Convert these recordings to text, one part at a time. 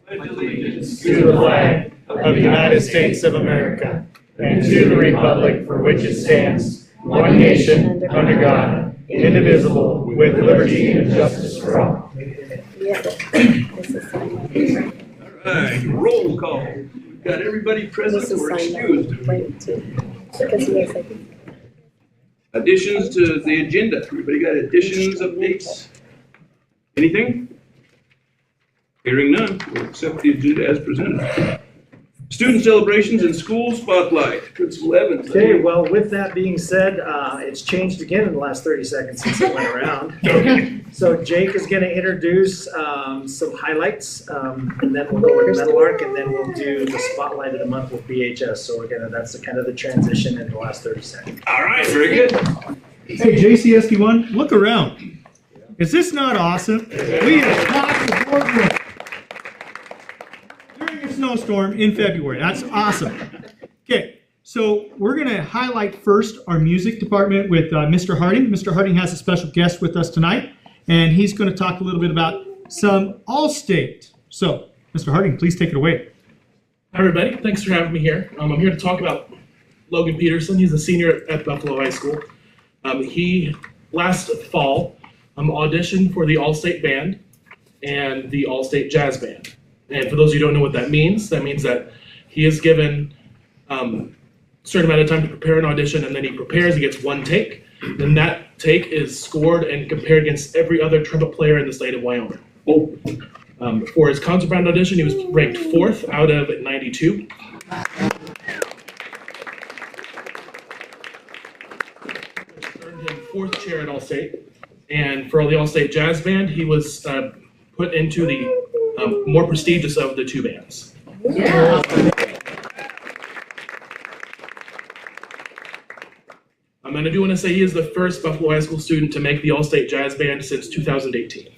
Allegiance to the flag of the United States of America and to the republic for which it stands, one nation, under God, indivisible, with liberty and justice for all. All right, roll call. We've got everybody present or excused. Additions to the agenda. Everybody got additions, updates? Anything? Hearing none, we'll accept the agenda as presented. Student celebrations and school spotlight. Principal Evans. Okay, well, with that being said, it's changed again in the last 30 seconds since it went around. Okay. So Jake is going to introduce some highlights, and then we'll go with Metal Arc, and then we'll do the spotlight of the month with BHS. So that's the kind of the transition in the last 30 seconds. All right, very good. Hey, JCSD 1, look around. Is this not awesome? We have topped the boardroom during a snowstorm in February. That's awesome. Okay, so we're going to highlight first our music department with Mr. Harding. Mr. Harding has a special guest with us tonight, and he's going to talk a little bit about some All-State. So, Mr. Harding, please take it away. Hi, everybody. Thanks for having me here. I'm here to talk about Logan Peterson. He's a senior at Buffalo High School. He, last fall, auditioned for the All-State Band and the All-State Jazz Band. And for those of you who don't know what that means that he is given a certain amount of time to prepare an audition, and then he prepares, he gets one take. Then that take is scored and compared against every other trumpet player in the state of Wyoming. For his concert band audition, he was ranked 4th out of 92. Earned him 4th chair at All-State. And for the All-State Jazz Band, he was put into the more prestigious of the two bands. Yeah. And I do want to say he is the first Buffalo High School student to make the All-State Jazz Band since 2018.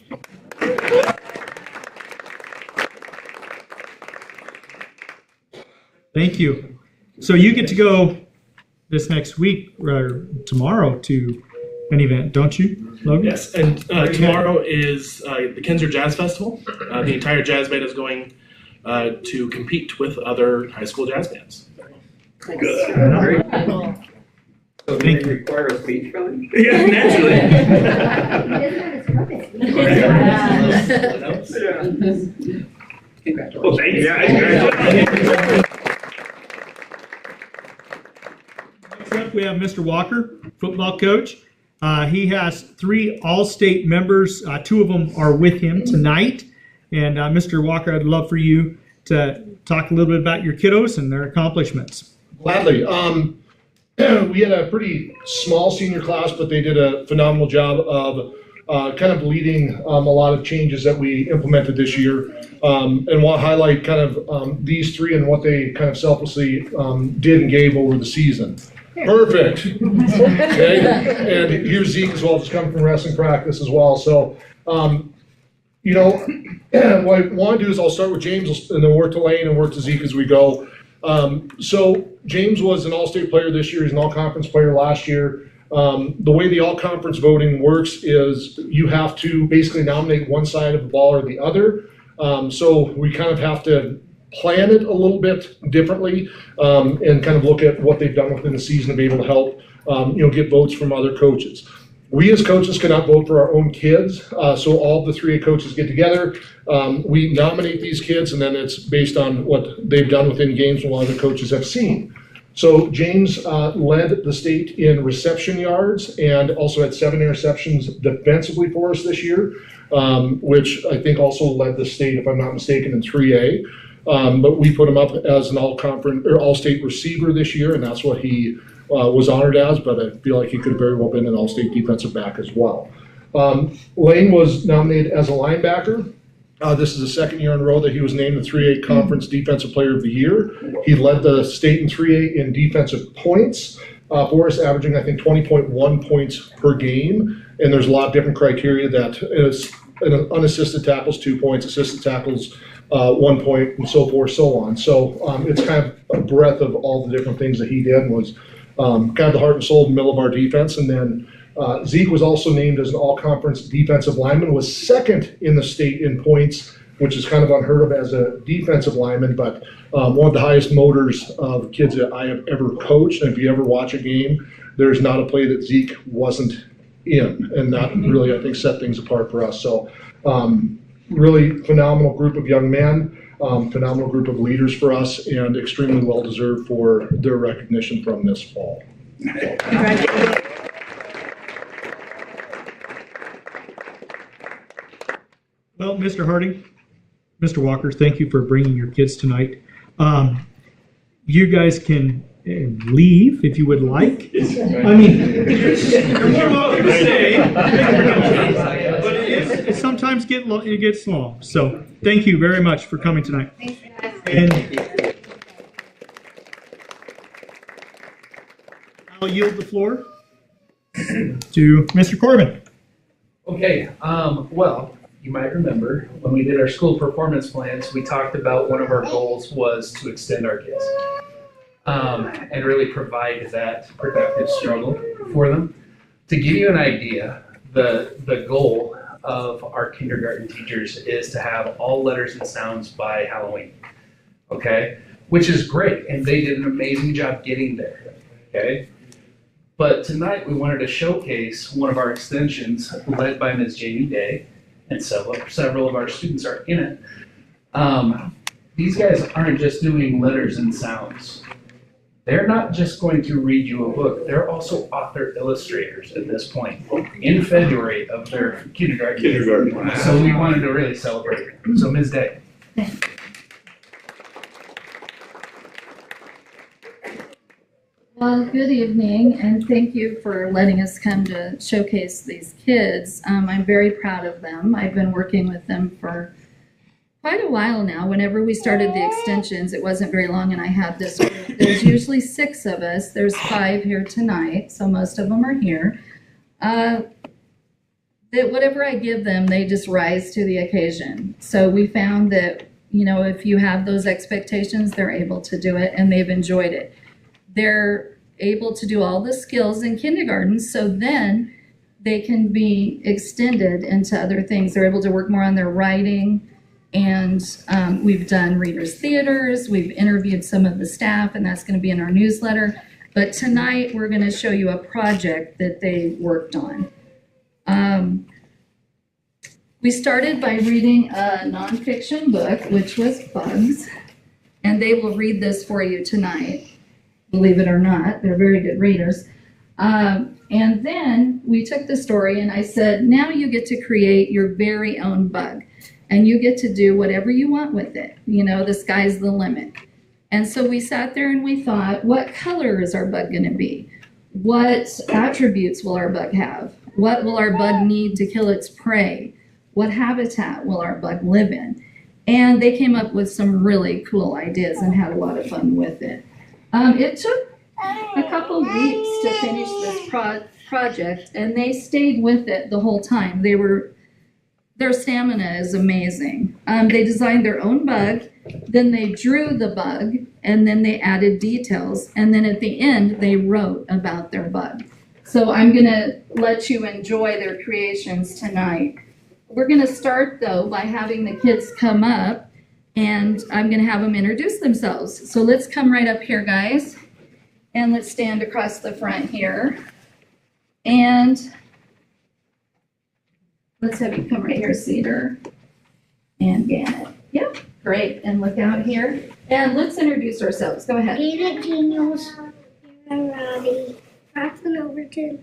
Thank you. So you get to go this next week or tomorrow to an event, don't you, Logan? Yes, and tomorrow is the Kinzer Jazz Festival. The entire jazz band is going to compete with other high school jazz bands. Good. So do they require a speech from you? Yeah, naturally. Congratulations. Well, thank you. Yeah, Next up, we have Mr. Walker, football coach. He has 3 All-State members. 2 of them are with him tonight. And Mr. Walker, I'd love for you to talk a little bit about your kiddos and their accomplishments. Gladly. We had a pretty small senior class, but they did a phenomenal job of kind of leading a lot of changes that we implemented this year. And want to highlight kind of these 3 and what they kind of selflessly did and gave over the season. Perfect. Okay. And here's Zeke as well, just coming from wrestling practice as well. So, you know, what I want to do is I'll start with James and then work to Lane and work to Zeke as we go. So James was an all-state player this year. He's an all-conference player last year. The way the all-conference voting works is you have to basically nominate one side of the ball or the other. So we kind of have to plan it a little bit differently and kind of look at what they've done within the season to be able to help, you know, get votes from other coaches. We as coaches cannot vote for our own kids, so all the 3 coaches get together. We nominate these kids, and then it's based on what they've done within games and what other coaches have seen. So James led the state in reception yards and also had 7 interceptions defensively for us this year, which I think also led the state, if I'm not mistaken, in 3A. But we put him up as an all-conference or all-state receiver this year, and that's what he was honored as. But I feel like he could have very well been an all-state defensive back as well. Lane was nominated as a linebacker. This is the second year in a row that he was named the 3A Conference Defensive Player of the Year. He led the state in 3A in defensive points for us, averaging, I think, 20.1 points per game. And there's a lot of different criteria that is unassisted tackles, 2 points, assisted tackles, 1 point, and so forth, so on. So it's kind of a breadth of all the different things that he did and was kind of the heart and soul in the middle of our defense. And then Zeke was also named as an all-conference defensive lineman, was second in the state in points, which is kind of unheard of as a defensive lineman, but one of the highest motors of kids that I have ever coached. And if you ever watch a game, there's not a play that Zeke wasn't in, and that really, I think, set things apart for us. So really phenomenal group of young men, phenomenal group of leaders for us, and extremely well-deserved for their recognition from this fall. Well, Mr. Harding, Mr. Walker, thank you for bringing your kids tonight. You guys can leave if you would like. I mean, you're more welcome to stay, but it sometimes it gets long. So thank you very much for coming tonight. And I'll yield the floor to Mr. Corbin. Okay, well, you might remember when we did our school performance plans, we talked about one of our goals was to extend our kids and really provide that productive struggle for them. To give you an idea, the goal of our kindergarten teachers is to have all letters and sounds by Halloween, okay? Which is great, and they did an amazing job getting there, okay? But tonight we wanted to showcase one of our extensions led by Ms. Jamie Day, and several of our students are in it. These guys aren't just doing letters and sounds. They're not just going to read you a book, they're also author illustrators at this point in February of their kindergarten. So we wanted to really celebrate. So Ms. Day. Well, good evening, and thank you for letting us come to showcase these kids. I'm very proud of them. I've been working with them for quite a while now. Whenever we started the extensions, it wasn't very long, and I had this group. There's usually 6 of us. There's 5 here tonight, so most of them are here. That whatever I give them, they just rise to the occasion. So we found that, you know, if you have those expectations, they're able to do it, and they've enjoyed it. They're able to do all the skills in kindergarten, so then they can be extended into other things. They're able to work more on their writing, and we've done readers' theaters, we've interviewed some of the staff, and that's going to be in our newsletter. But tonight we're going to show you a project that they worked on. We started by reading a nonfiction book, which was Bugs, and they will read this for you tonight. Believe it or not, they're very good readers. And then we took the story and I said, now you get to create your very own bug and you get to do whatever you want with it. You know, the sky's the limit. And so we sat there and we thought, what color is our bug going to be? What attributes will our bug have? What will our bug need to kill its prey? What habitat will our bug live in? And they came up with some really cool ideas and had a lot of fun with it. It took a couple weeks to finish this project, and they stayed with it the whole time. Their stamina is amazing. They designed their own bug, then they drew the bug, and then they added details, and then at the end, they wrote about their bug. So I'm gonna let you enjoy their creations tonight. We're gonna start, though, by having the kids come up, and I'm going to have them introduce themselves. So let's come right up here, guys. And let's stand across the front here. And let's have you come right here, Cedar and Gannett. Yep, Great, and look out here. And let's introduce ourselves. Go ahead. Janet Daniels, Aaron Roddy, Franklin Overton,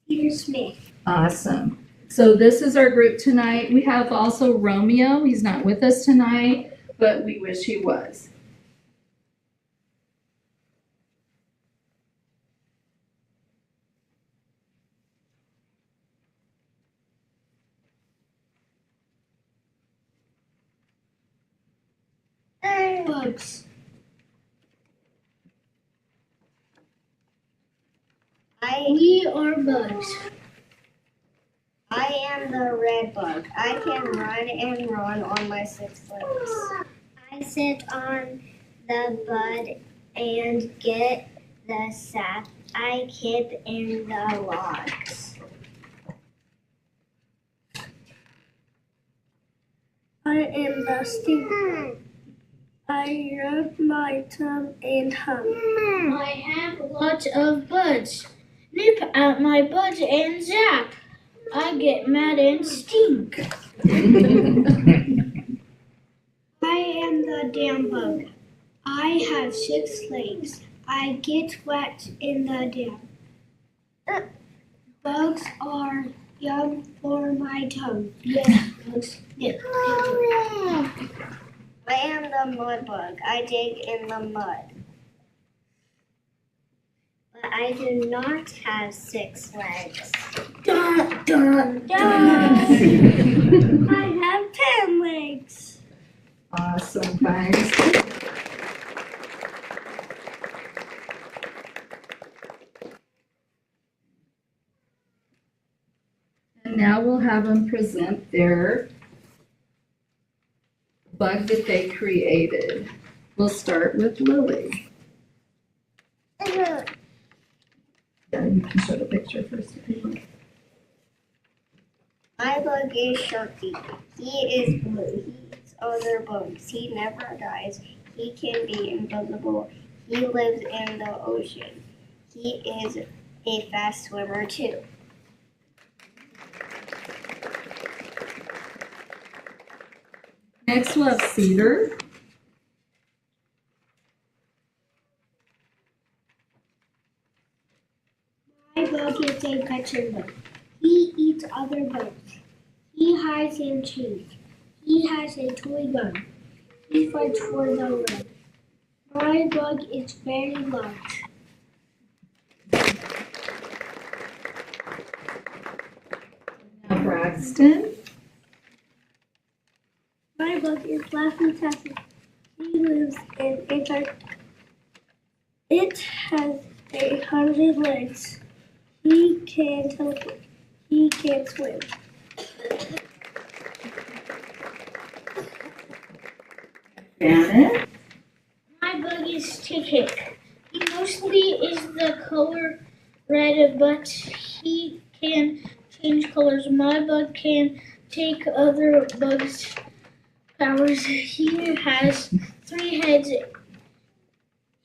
Peter Smith. Awesome. So this is our group tonight. We have also Romeo. He's not with us tonight, but we wish he was. Bugs. We are bugs. I am the red bug. I can run and run on my 6 legs. I sit on the bud and get the sap. I keep in the logs. I am the stink. I rub my tongue and hum. I have lots of buds. Nip out my buds and zap. I get mad and stink. I am the dam bug. I have 6 legs. I get wet in the dam. Bugs are yum for my tongue. Yeah, bugs. Yeah. I am the mud bug. I dig in the mud. But I do not have 6 legs. Dun, dun, dun. I have 10 legs. Awesome, guys. And now we'll have them present their bug that they created. We'll start with Lily. Yeah, you can show the picture first if you want. My bug is Sharky. He is blue. He eats other bugs. He never dies. He can be invisible. He lives in the ocean. He is a fast swimmer too. Next we'll have Cedar. My bug is a catcher bug. He eats other bugs. He hides in trees. He has a toy gun. He fights for the world. My bug is very large. Now Braxton. My bug is Laffy Taffy. He lives in Antarctica. It has 100 legs. He can teleport. He can swim. Janet. My bug is Tick. He mostly is the color red, but he can change colors. My bug can take other bugs' powers. He has 3 heads.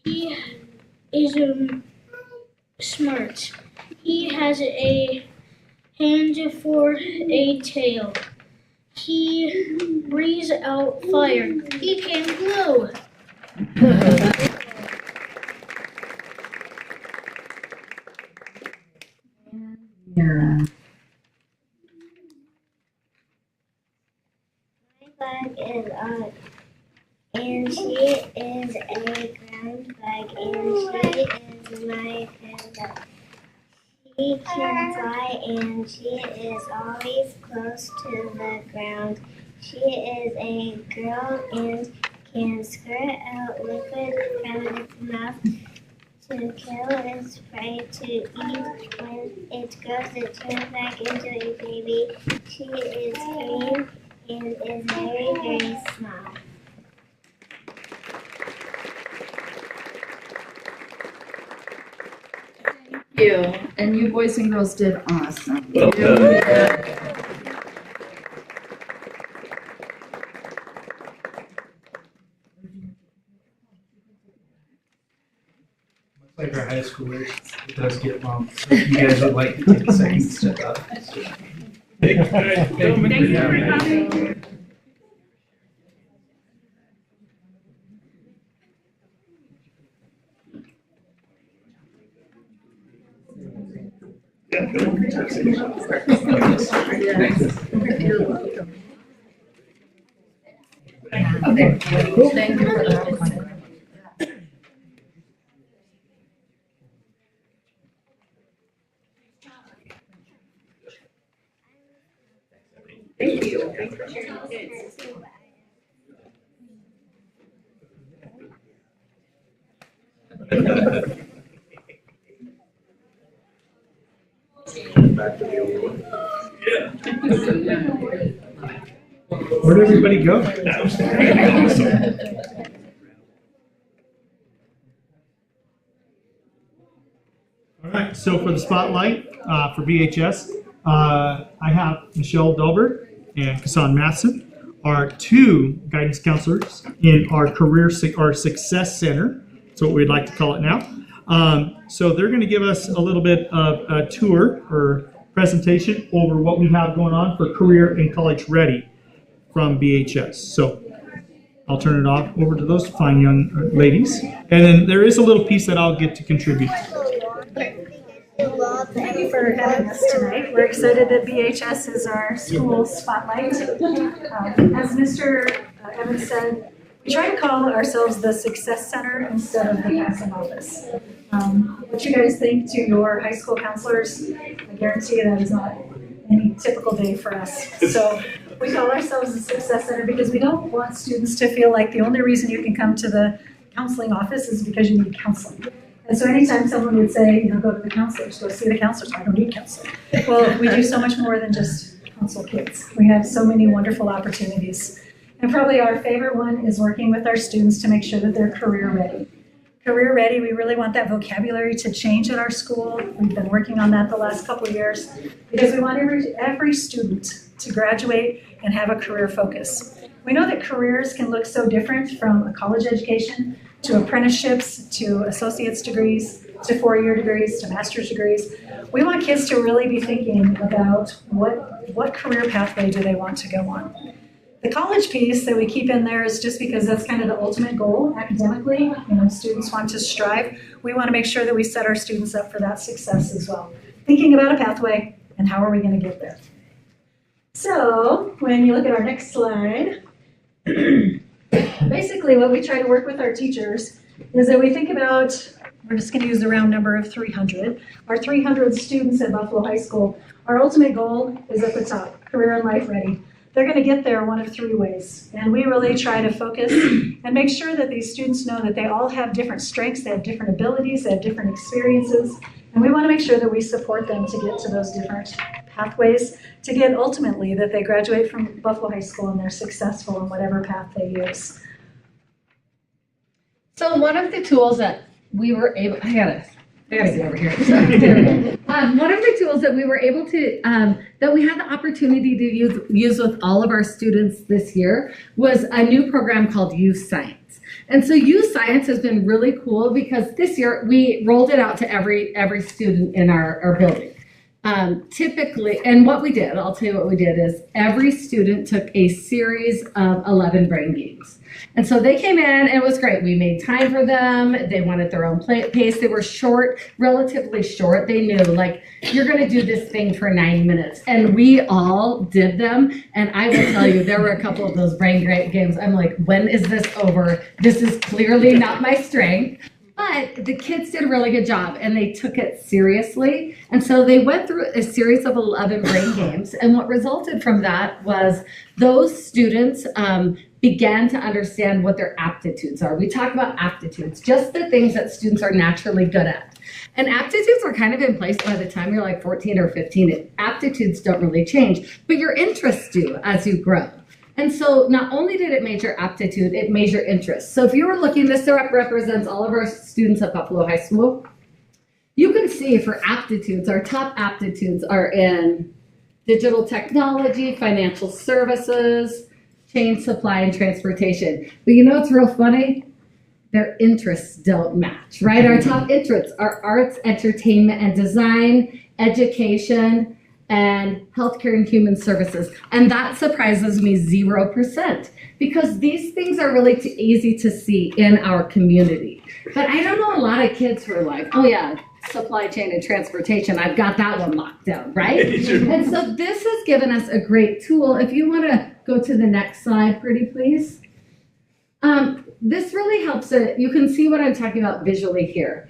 He is smart. He has a hand for a tail. He breathes out fire. He can glow. Mira. My bug is up, and she is a ground bug, and she is my panda. She can fly, and she is always close to the ground. She is a girl and can squirt out liquid from its mouth to kill its prey to eat. When it grows, it turns back into a baby. She is green and is very, very small. Thank you. And you boys and girls did awesome. Well done. Like our high schoolers, it does get long. So if you guys would like to take a second to step up. Thank you for coming. Yeah, Bill. Okay. Thank you for that. Where'd everybody go? All right, so for the spotlight for VHS, I have Michelle Delbert and Kassan Matson, our two guidance counselors in our our Success Center. That's what we'd like to call it now. So they're going to give us a little bit of a tour or presentation over what we have going on for Career and College Ready from BHS. So I'll turn it off over to those fine young ladies. And then there is a little piece that I'll get to contribute. Thank you for having us tonight. We're excited that BHS is our school spotlight. As Mr. Evans said, we try to call ourselves the Success Center instead of the Counseling Office. What you guys think to your high school counselors, I guarantee that is not any typical day for us. So we call ourselves the Success Center because we don't want students to feel like the only reason you can come to the counseling office is because you need counseling. And so anytime someone would say, go to the counselors, go see the counselors, I don't need counseling. Well, we do so much more than just counsel kids. We have so many wonderful opportunities. And probably our favorite one is working with our students to make sure that they're career ready. Career ready, we really want that vocabulary to change at our school. We've been working on that the last couple of years because we want every student to graduate and have a career focus. We know that careers can look so different from a college education to apprenticeships, to associate's degrees, to four-year degrees, to master's degrees. We want kids to really be thinking about what career pathway do they want to go on. The college piece that we keep in there is just because that's kind of the ultimate goal academically. Students want to strive. We want to make sure that we set our students up for that success as well. Thinking about a pathway and how are we going to get there. So when you look at our next slide, basically what we try to work with our teachers is that we think about, we're just going to use the round number of 300. Our 300 students at Buffalo High School, our ultimate goal is at the top, career and life ready. They're going to get there one of three ways. And we really try to focus and make sure that these students know that they all have different strengths, they have different abilities, they have different experiences. And we want to make sure that we support them to get to those different pathways, to get ultimately that they graduate from Buffalo High School and they're successful in whatever path they use. So one of the tools that we were able, I gotta get over here. One of the tools that we were able to, that we had the opportunity to use with all of our students this year was a new program called Youth Science. And so Youth Science has been really cool because this year we rolled it out to every student in our building. Typically, and what we did, I'll tell you what we did is every student took a series of 11 brain games. And so they came in and it was great. We made time for them. They wanted their own pace. They were short, relatively short. They knew like, you're going to do this thing for 9 minutes. And we all did them. And I will tell you, there were a couple of those brain games. I'm like, when is this over? This is clearly not my strength. But the kids did a really good job and they took it seriously. And so they went through a series of 11 brain games. And what resulted from that was those students began to understand what their aptitudes are. We talk about aptitudes, just the things that students are naturally good at. And aptitudes are kind of in place by the time you're like 14 or 15. Aptitudes don't really change, but your interests do as you grow. And so not only did it measure aptitude, it measured interest. So if you were looking, this represents all of our students at Buffalo High School. You can see for aptitudes, our top aptitudes are in digital technology, financial services, chain supply, and transportation. But you know what's real funny? Their interests don't match, right? Our top interests are arts, entertainment, and design, education, and healthcare and human services. And that surprises me 0% because these things are really too easy to see in our community. But I don't know a lot of kids who are like, oh yeah, supply chain and transportation, I've got that one locked down, right? Sure. And so this has given us a great tool. If you want to go to the next slide, pretty please. This really helps it. You can see what I'm talking about visually here.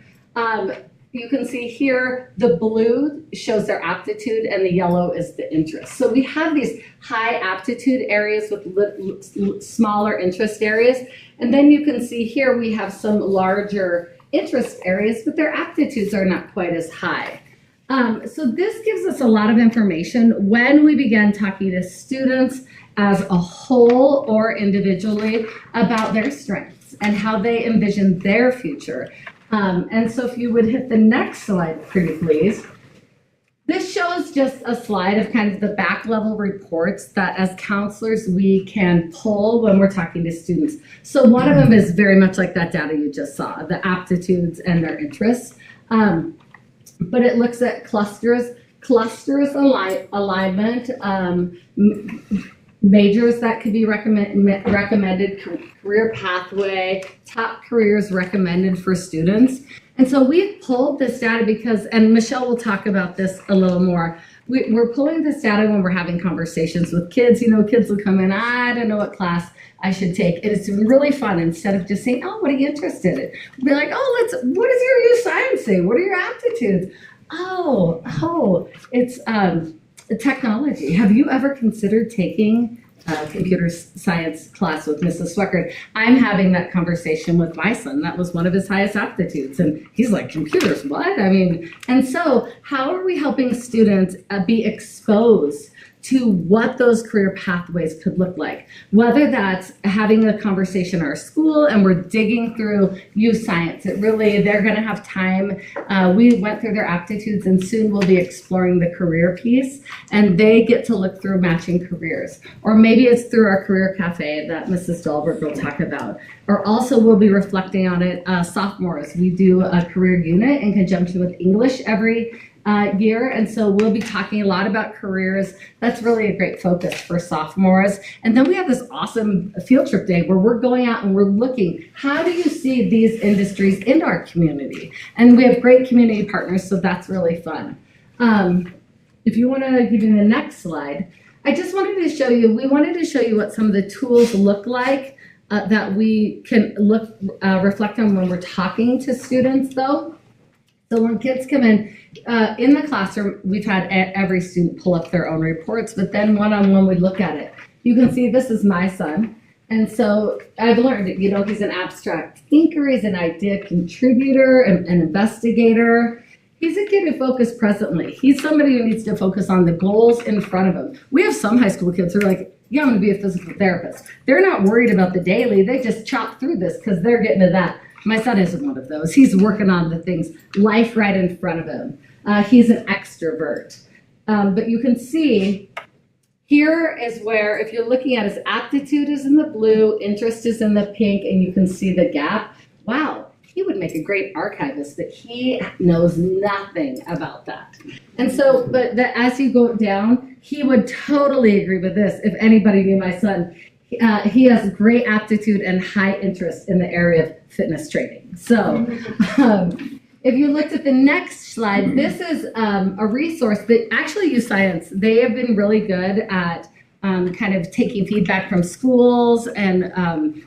You can see here the blue shows their aptitude and the yellow is the interest. So we have these high aptitude areas with smaller interest areas. And then you can see here we have some larger interest areas, but their aptitudes are not quite as high. So this gives us a lot of information when we begin talking to students as a whole or individually about their strengths and how they envision their future. And so if you would hit the next slide, pretty please. This shows just a slide of kind of the back level reports that as counselors we can pull when we're talking to students. So one of them is very much like that data you just saw, the aptitudes and their interests. But it looks at clusters alignment, majors that could be recommended, career pathway, top careers recommended for students. And so we've pulled this data because, and Michelle will talk about this a little more, we're pulling this data when we're having conversations with kids. You know, kids will come in, I don't know what class I should take. And it's really fun. Instead of just saying, oh, what are you interested in? We'll be like, what does your U science say? What are your aptitudes? It's technology. Have you ever considered taking a computer science class with Mrs. Sweckert? I'm having that conversation with my son. That was one of his highest aptitudes. And he's like, computers, what? And so how are we helping students be exposed to what those career pathways could look like? Whether that's having a conversation in our school and we're digging through U Science, they're gonna have time. We went through their aptitudes and soon we'll be exploring the career piece and they get to look through matching careers. Or maybe it's through our career cafe that Mrs. Dahlberg will talk about. Or also we'll be reflecting on it sophomores. We do a career unit in conjunction with English every year, and so we'll be talking a lot about careers. That's really a great focus for sophomores. And then we have this awesome field trip day where we're going out and we're looking, how do you see these industries in our community? And we have great community partners, so that's really fun. If you want to give me the next slide, I just wanted to show you, we wanted to show you what some of the tools look like that we can reflect on when we're talking to students though. So when kids come in the classroom, we've had every student pull up their own reports, but then one-on-one we look at it. You can see this is my son. And so I've learned that, he's an abstract thinker, he's an idea contributor, an investigator. He's a kid who focuses presently. He's somebody who needs to focus on the goals in front of him. We have some high school kids who are like, yeah, I'm gonna be a physical therapist. They're not worried about the daily, they just chop through this because they're getting to that. My son isn't one of those. He's working on the things, life right in front of him. He's an extrovert. But you can see here is where, if you're looking at his aptitude is in the blue, interest is in the pink, and you can see the gap. Wow, he would make a great archivist, but he knows nothing about that. And so, as you go down, he would totally agree with this. If anybody knew my son, he has great aptitude and high interest in the area of fitness training. So if you looked at the next slide, this is a resource that actually U Science, they have been really good at kind of taking feedback from schools and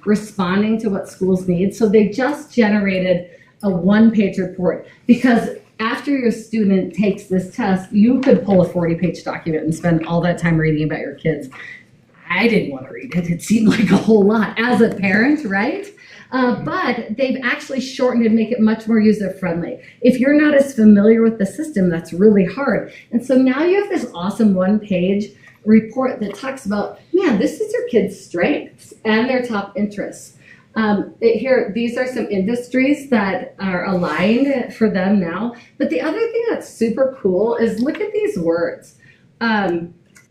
responding to what schools need. So they just generated a one-page report because after your student takes this test, you could pull a 40-page document and spend all that time reading about your kids. I didn't want to read it. It seemed like a whole lot as a parent, right? But they've actually shortened and make it much more user-friendly. If you're not as familiar with the system, that's really hard. And so now you have this awesome one-page report that talks about, man, this is your kid's strengths and their top interests. These are some industries that are aligned for them now. But the other thing that's super cool is look at these words.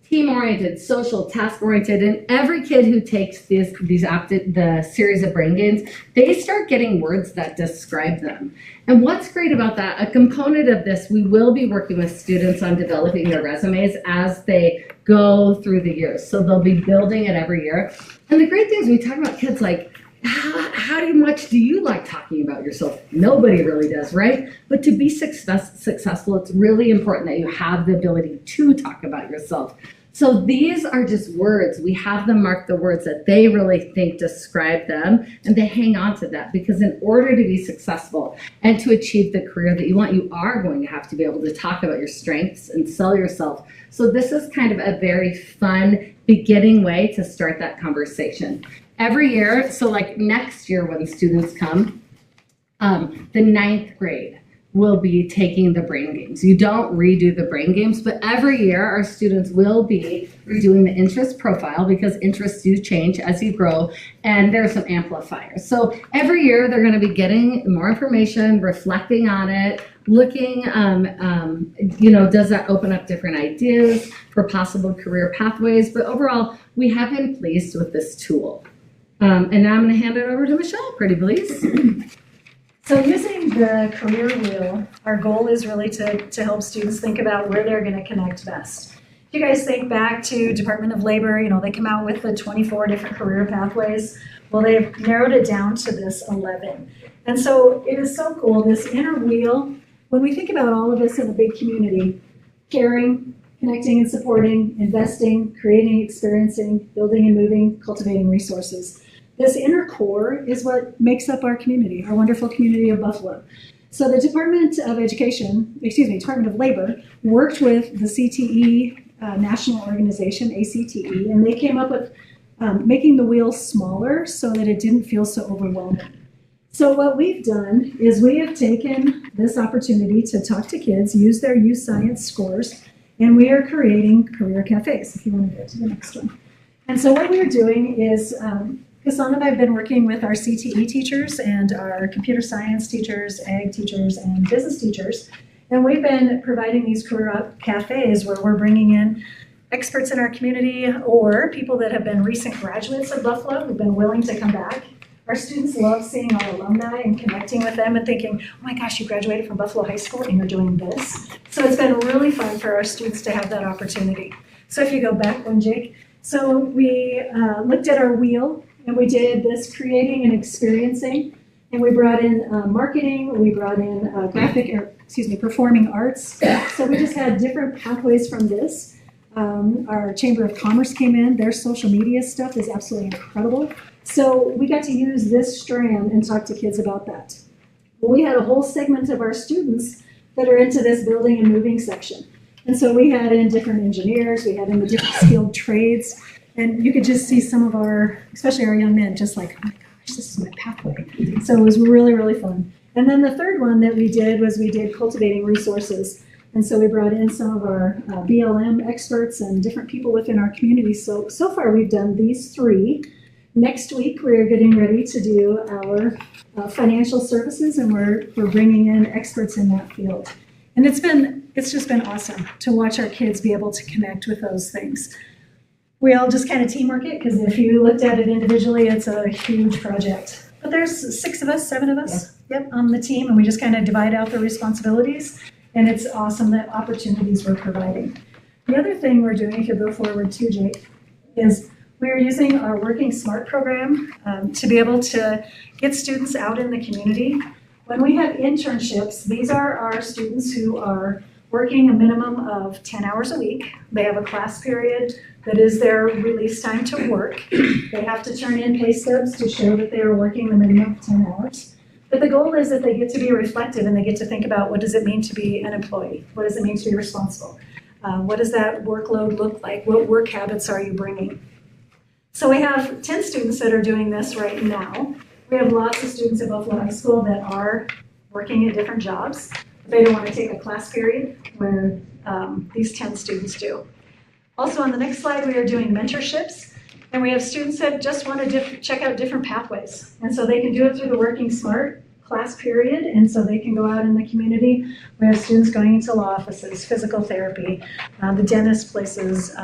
Team-oriented, social, task-oriented, and every kid who takes the series of brain games, they start getting words that describe them. And what's great about that, a component of this, we will be working with students on developing their resumes as they go through the years. So they'll be building it every year. And the great thing is we talk about kids like, how much do you like talking about yourself? Nobody really does, right? But to be successful, it's really important that you have the ability to talk about yourself. So these are just words. We have them mark the words that they really think describe them, and they hang on to that, because in order to be successful and to achieve the career that you want, you are going to have to be able to talk about your strengths and sell yourself. So this is kind of a very fun beginning way to start that conversation. Every year, so like next year when students come, the 9th grade will be taking the brain games. You don't redo the brain games, but every year our students will be redoing the interest profile, because interests do change as you grow, and there's some amplifiers. So every year they're going to be getting more information, reflecting on it, looking, does that open up different ideas for possible career pathways? But overall, we have been pleased with this tool. And now I'm going to hand it over to Michelle, pretty please. So using the career wheel, our goal is really to help students think about where they're going to connect best. If you guys think back to Department of Labor, they come out with the 24 different career pathways. Well, they've narrowed it down to this 11. And so it is so cool, this inner wheel, when we think about all of us in a big community, caring, connecting and supporting, investing, creating, experiencing, building and moving, cultivating resources. This inner core is what makes up our community, our wonderful community of Buffalo. So the Department of Labor worked with the CTE national organization, ACTE, and they came up with making the wheel smaller so that it didn't feel so overwhelming. So what we've done is we have taken this opportunity to talk to kids, use their youth science scores, and we are creating career cafes, if you want to go to the next one. And so what we're doing is, Hassan and I have been working with our CTE teachers and our computer science teachers, ag teachers, and business teachers. And we've been providing these career cafes where we're bringing in experts in our community or people that have been recent graduates of Buffalo who've been willing to come back. Our students love seeing our alumni and connecting with them and thinking, oh my gosh, you graduated from Buffalo High School and you're doing this. So it's been really fun for our students to have that opportunity. So if you go back one, Jake. So we looked at our wheel, and we did this creating and experiencing, and we brought in marketing, we brought in performing arts. So we just had different pathways from this. Our Chamber of Commerce came in, their social media stuff is absolutely incredible. So we got to use this strand and talk to kids about that. Well, we had a whole segment of our students that are into this building and moving section. And so we had in different engineers, we had in the different skilled trades. And you could just see some of our, especially our young men, just like, oh my gosh, this is my pathway. So it was really, really fun. And then the third one that we did was we did cultivating resources. And so we brought in some of our BLM experts and different people within our community. So far we've done these 3. Next week we're getting ready to do our financial services, and we're bringing in experts in that field. And it's just been awesome to watch our kids be able to connect with those things. We all just kind of teamwork it, because if you looked at it individually, it's a huge project. But there's 7 of us, on the team, and we just kind of divide out the responsibilities, and it's awesome the opportunities we're providing. The other thing we're doing, if you go forward too, Jake, is we're using our Working Smart program to be able to get students out in the community. When we have internships, these are our students who are working a minimum of 10 hours a week. They have a class period that is their release time to work. They have to turn in pay stubs to show that they are working the minimum of 10 hours. But the goal is that they get to be reflective and they get to think about, what does it mean to be an employee? What does it mean to be responsible? What does that workload look like? What work habits are you bringing? So we have 10 students that are doing this right now. We have lots of students at Buffalo High School that are working at different jobs. They don't want to take a class period where these 10 students do. Also on the next slide, we are doing mentorships, and we have students that just want to check out different pathways. And so they can do it through the Working Smart class period, and so they can go out in the community. We have students going into law offices, physical therapy, the dentist places,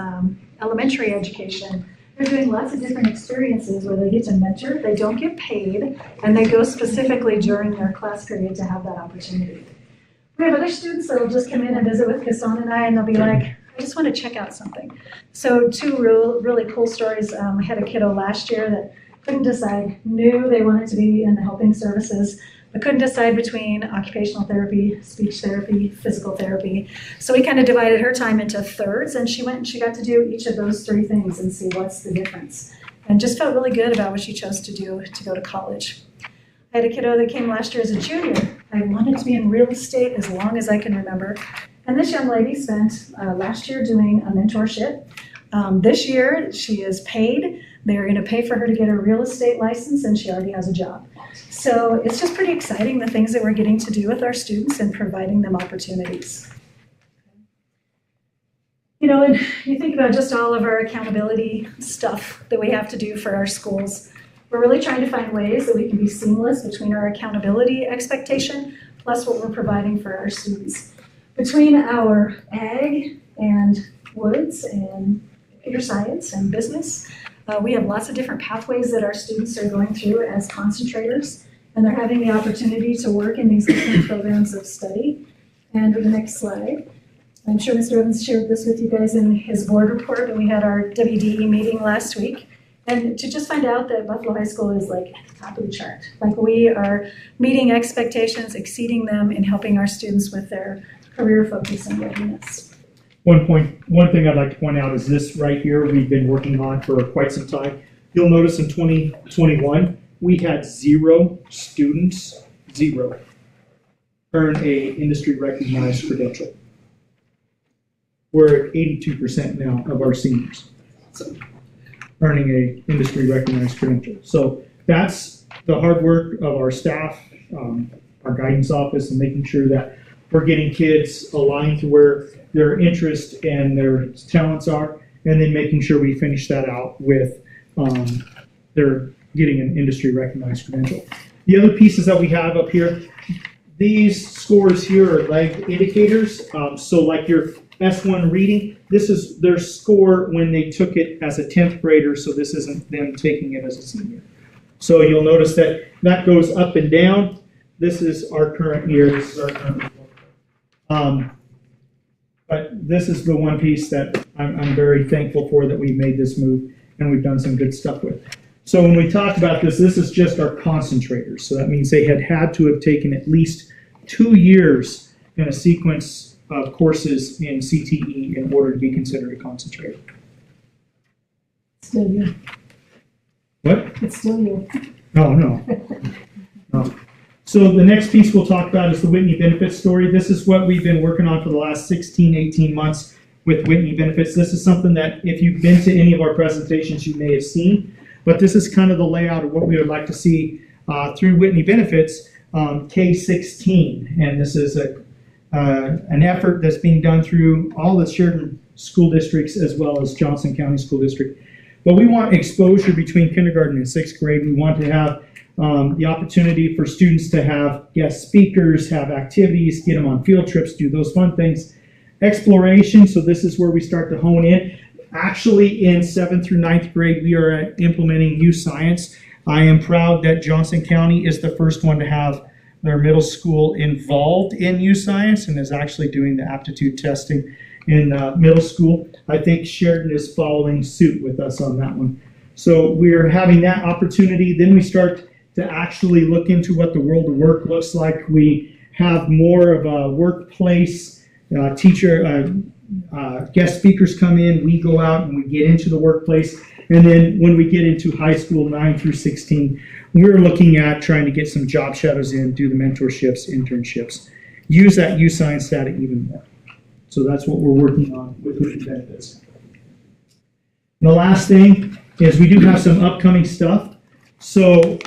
elementary education. They're doing lots of different experiences where they get to mentor, they don't get paid, and they go specifically during their class period to have that opportunity. We have other students that will just come in and visit with Hassan and I, and they'll be like, I just want to check out something. So 2 really cool stories. I had a kiddo last year that couldn't decide, knew they wanted to be in the helping services, but couldn't decide between occupational therapy, speech therapy, physical therapy. So we kind of divided her time into thirds, and she went and she got to do each of those three things and see what's the difference. And just felt really good about what she chose to do to go to college. I had a kiddo that came last year as a junior. I wanted to be in real estate as long as I can remember. And this young lady spent last year doing a mentorship. This year, she is paid. They're going to pay for her to get her real estate license, and she already has a job. So it's just pretty exciting, the things that we're getting to do with our students and providing them opportunities. You know, and you think about just all of our accountability stuff that we have to do for our schools. We're really trying to find ways that we can be seamless between our accountability expectation plus what we're providing for our students. Between our ag and woods and computer science and business, we have lots of different pathways that our students are going through as concentrators, and they're having the opportunity to work in these different programs of study. And the next slide. I'm sure Mr. Evans shared this with you guys in his board report, but we had our WDE meeting last week. And to just find out that Buffalo High School is like top of the chart. Like we are meeting expectations, exceeding them, and helping our students with their career focus and readiness. One thing I'd like to point out is this right here we've been working on for quite some time. You'll notice in 2021, we had 0 students, 0, earn a industry recognized credential. We're at 82% now of our seniors earning a industry recognized credential. So that's the hard work of our staff, our guidance office, and making sure that we're getting kids aligned to where their interest and their talents are, and then making sure we finish that out with they're getting an industry recognized credential. The other pieces that we have up here, these scores here are leg indicators. So like your S1 reading, this is their score when they took it as a 10th grader, so this isn't them taking it as a senior. So you'll notice that that goes up and down. This is our current year. This is our current year. But this is the one piece that I'm very thankful for, that we've made this move and we've done some good stuff with. So when we talk about this, this is just our concentrators. So that means they had to have taken at least 2 years in a sequence of courses in CTE in order to be considered a concentrator. Still you. What? It's still you. Oh, no. So the next piece we'll talk about is the Whitney benefits story. This is what we've been working on for the last 16, 18 months with Whitney benefits. This is something that if you've been to any of our presentations, you may have seen, but this is kind of the layout of what we would like to see through Whitney benefits K-16. And this is an effort that's being done through all the Sheridan school districts as well as Johnson County School District. But we want exposure between kindergarten and 6th grade. We want to have the opportunity for students to have guest speakers, have activities, get them on field trips, do those fun things. Exploration, so this is where we start to hone in. Actually, in 7th through 9th grade, we are implementing youth science. I am proud that Johnson County is the first one to have their middle school involved in youth science and is actually doing the aptitude testing in middle school. I think Sheridan is following suit with us on that one. So we're having that opportunity. Then we start to actually look into what the world of work looks like. We have more of a workplace guest speakers come in. We go out and we get into the workplace. And then when we get into high school, 9 through 16, we're looking at trying to get some job shadows in, do the mentorships, internships, use that youth science data even more. So that's what we're working on with Whitney benefits. And the last thing is we do have some upcoming stuff. So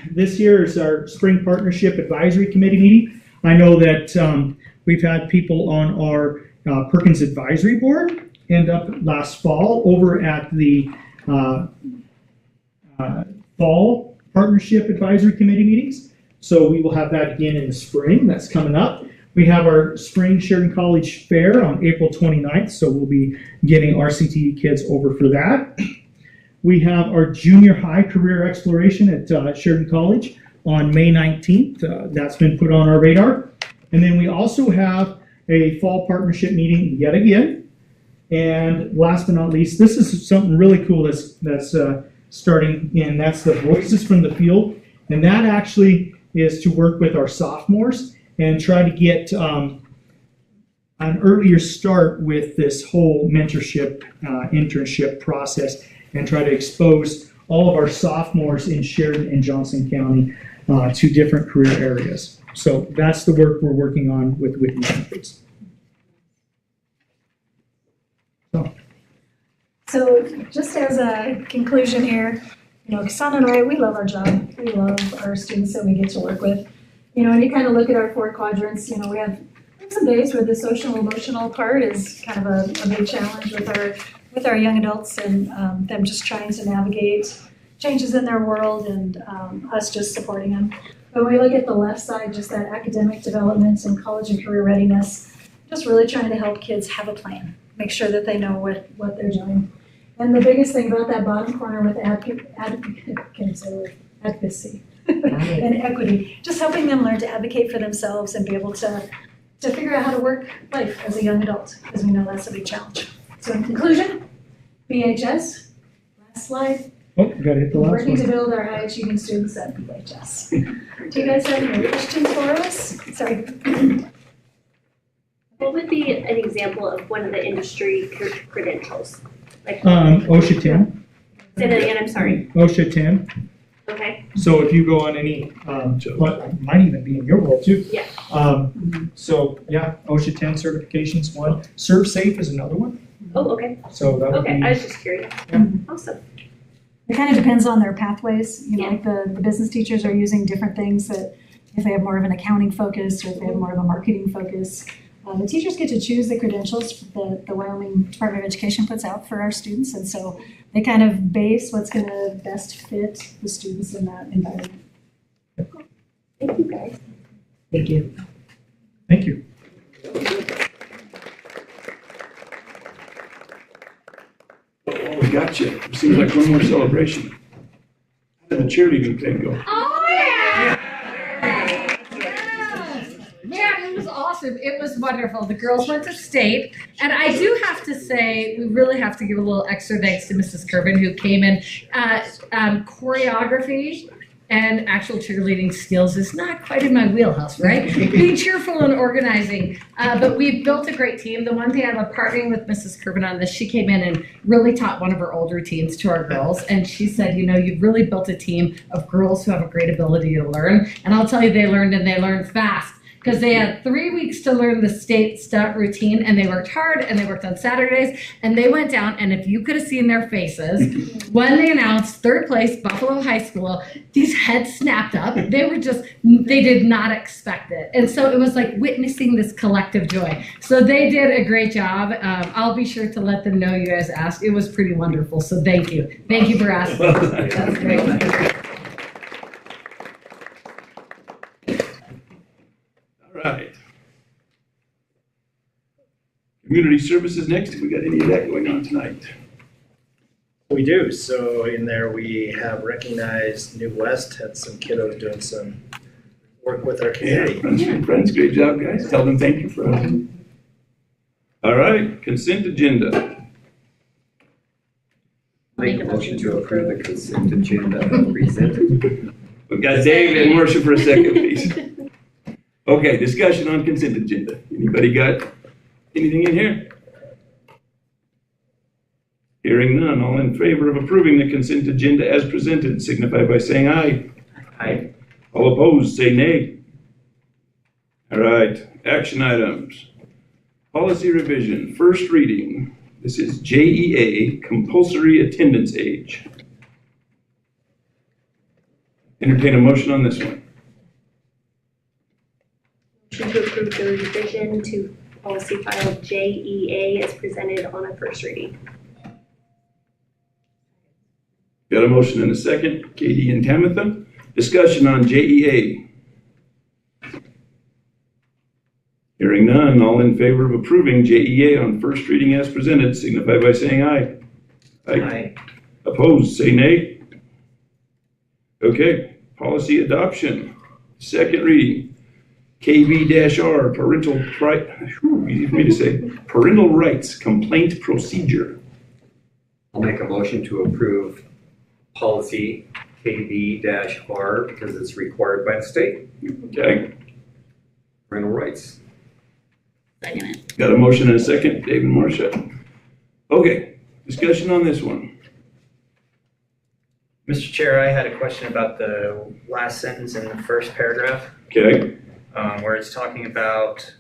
this year is our Spring Partnership Advisory Committee meeting. I know that we've had people on our Perkins Advisory Board end up last fall over at the Fall Partnership Advisory Committee meetings. So we will have that again in the spring. That's coming up. We have our Spring Sheridan College Fair on April 29th, so we'll be getting RCTE kids over for that. We have our junior high career exploration at Sheridan College on May 19th. That's been put on our radar. And then we also have a fall partnership meeting yet again. And last but not least, this is something really cool that's starting in, that's the Voices from the Field. And that actually is to work with our sophomores and try to get an earlier start with this whole mentorship, internship process, and try to expose all of our sophomores in Sheridan and Johnson County to different career areas. So that's the work we're working on with Whitney Methods. So just as a conclusion here, Kasana and I, we love our job. We love our students that we get to work with. And you kind of look at our 4 quadrants, we have some days where the social emotional part is kind of a big challenge with our young adults and them just trying to navigate changes in their world and us just supporting them. But when we look at the left side, just that academic development and college and career readiness, just really trying to help kids have a plan, make sure that they know what they're doing. And the biggest thing about that bottom corner with advocacy and equity, just helping them learn to advocate for themselves and be able to figure out how to work life as a young adult, because we know that's a big challenge. So in conclusion, BHS, last slide. Oh, gotta hit the last Working to one. build our high achieving students at BHS. Do you guys have any questions for us? Sorry. What would be an example of one of the industry credentials? Like OSHA 10. Say that again, I'm sorry. OSHA 10. Okay. So if you go on any, what might even be in your world too. Yeah. So yeah, OSHA 10 certifications one. ServSafe is another one. Oh, okay. So that would Okay, be. I was just curious. Yeah. Awesome. It kind of depends on their pathways. Like the business teachers are using different things that if they have more of an accounting focus or if they have more of a marketing focus. The teachers get to choose the credentials that the Wyoming Department of Education puts out for our students. And so they kind of base what's going to best fit the students in that environment. Thank you, guys. Thank you. Thank you. Oh, we got you. Seems like one more celebration. How did the cheerleading thing go? Oh, yeah! Yeah, it was awesome. It was wonderful. The girls went to state. And I do have to say, we really have to give a little extra thanks to Mrs. Kervin, who came in. Choreography and actual cheerleading skills is not quite in my wheelhouse, right? Being cheerful and organizing. But we built a great team. The one thing I love partnering with Mrs. Kervin on this, she came in and really taught one of her old routines to our girls. And she said, you've really built a team of girls who have a great ability to learn. And I'll tell you, they learned fast. Because they had 3 weeks to learn the state stunt routine, and they worked hard, and they worked on Saturdays, and they went down, and if you could have seen their faces, when they announced 3rd place, Buffalo High School, these heads snapped up. They did not expect it. And so it was like witnessing this collective joy. So they did a great job. I'll be sure to let them know you guys asked. It was pretty wonderful, so thank you. Thank you for asking. That's great. Right. Community services next. Have we got any of that going on tonight? We do. So in there we have recognized New West, had some kiddos doing some work with our community. Friends, great job, guys. Tell them thank you for us. All right, consent agenda. Make a motion to approve the consent agenda as presented. We've got Dave and worship for a second, please. Okay, discussion on consent agenda. Anybody got anything in here? Hearing none, all in favor of approving the consent agenda as presented, signify by saying aye. Aye. All opposed, say nay. All right, action items. Policy revision, first reading. This is JEA, compulsory attendance age. Entertain a motion on this one. Motion to approve the revision to policy file JEA as presented on a first reading. Got a motion and a second. Katie and Tamitha. Discussion on JEA. Hearing none, all in favor of approving JEA on first reading as presented, signify by saying aye. Aye. Opposed, say nay. Okay, policy adoption. Second reading. KB-R, easy for me to say, parental rights complaint procedure. I'll make a motion to approve policy KB-R because it's required by the state. Okay, Parental rights. got a motion and a second, Dave and Marcia. Okay, discussion on this one. Mr. Chair, I had a question about the last sentence in the first paragraph, Okay, where it's talking about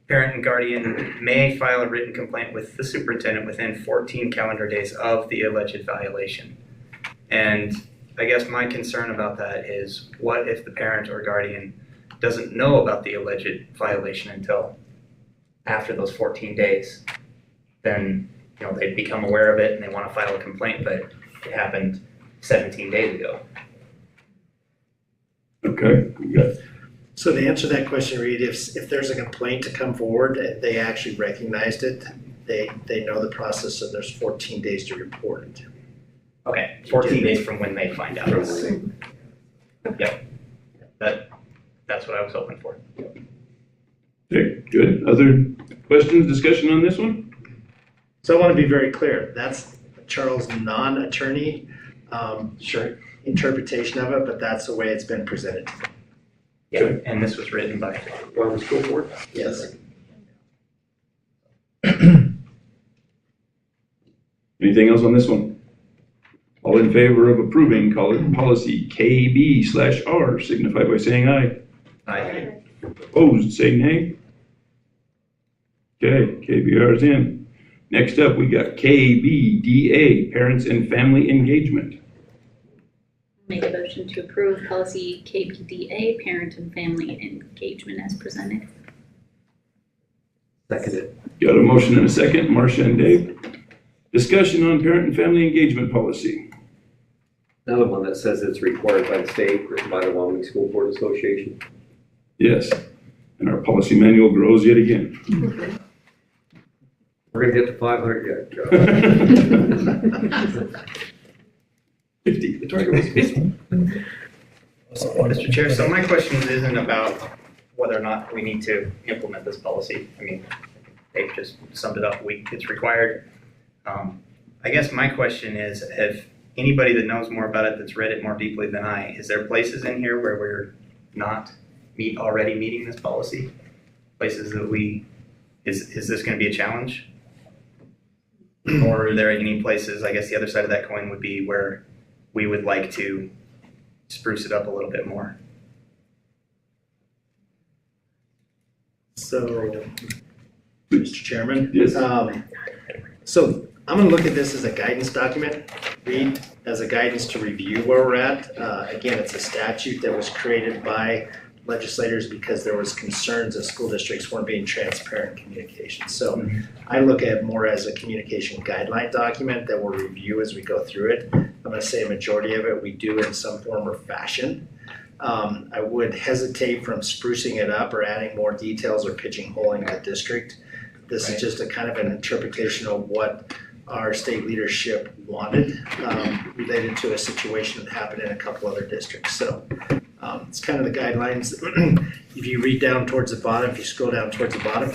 parent and guardian may file a written complaint with the superintendent within 14 calendar days of the alleged violation. And I guess my concern about that is, what if the parent or guardian doesn't know about the alleged violation until after those 14 days? Then, you know, they become aware of it and they want to file a complaint, but it happened 17 days ago. okay, we got So to answer that question, Reed, if there's a complaint to come forward and they actually recognized it, they know the process, so there's 14 days to report it. Okay, 14 days from when they find out. Yep, that's what I was hoping for. Okay, good. Other questions, discussion on this one? So I want to be very clear, that's Charles' non-attorney interpretation of it, but that's the way it's been presented. Yeah, and this was written by the school board? Yes. Anything else on this one? All in favor of approving policy KB/R signify by saying aye. Aye. Opposed, say nay. Okay, KBR is in. Next up, we got KBDA, Parents and Family Engagement. Make a motion to approve policy KPDA, parent and family engagement as presented. Seconded. Got a motion and a second, Marcia and Dave. Discussion on parent and family engagement policy. Another one that says it's required by the state, written by the Wyoming School Board Association. Yes, and our policy manual grows yet again. We're gonna get to 500 yet. 50, the target was 50. Mr. Chair, so my question isn't about whether or not we need to implement this policy. I mean, they've just summed it up, it's required. I guess my question is, if anybody that knows more about it, that's read it more deeply than I, is there places in here where we're not already meeting this policy? Places that is this gonna be a challenge? Or are there any places, I guess the other side of that coin would be where we would like to spruce it up a little bit more? So, Mr. Chairman? Yes. So I'm gonna look at this as a guidance document, read as a guidance to review where we're at. Again, it's a statute that was created by legislators because there was concerns that school districts weren't being transparent in communication. So I look at it more as a communication guideline document that we'll review as we go through it. I'm gonna say a majority of it we do in some form or fashion. I would hesitate from sprucing it up or adding more details or pigeonholing the district. This is just a kind of an interpretation of what our state leadership wanted related to a situation that happened in a couple other districts. So it's kind of the guidelines. If you read down towards the bottom, if you scroll down towards the bottom,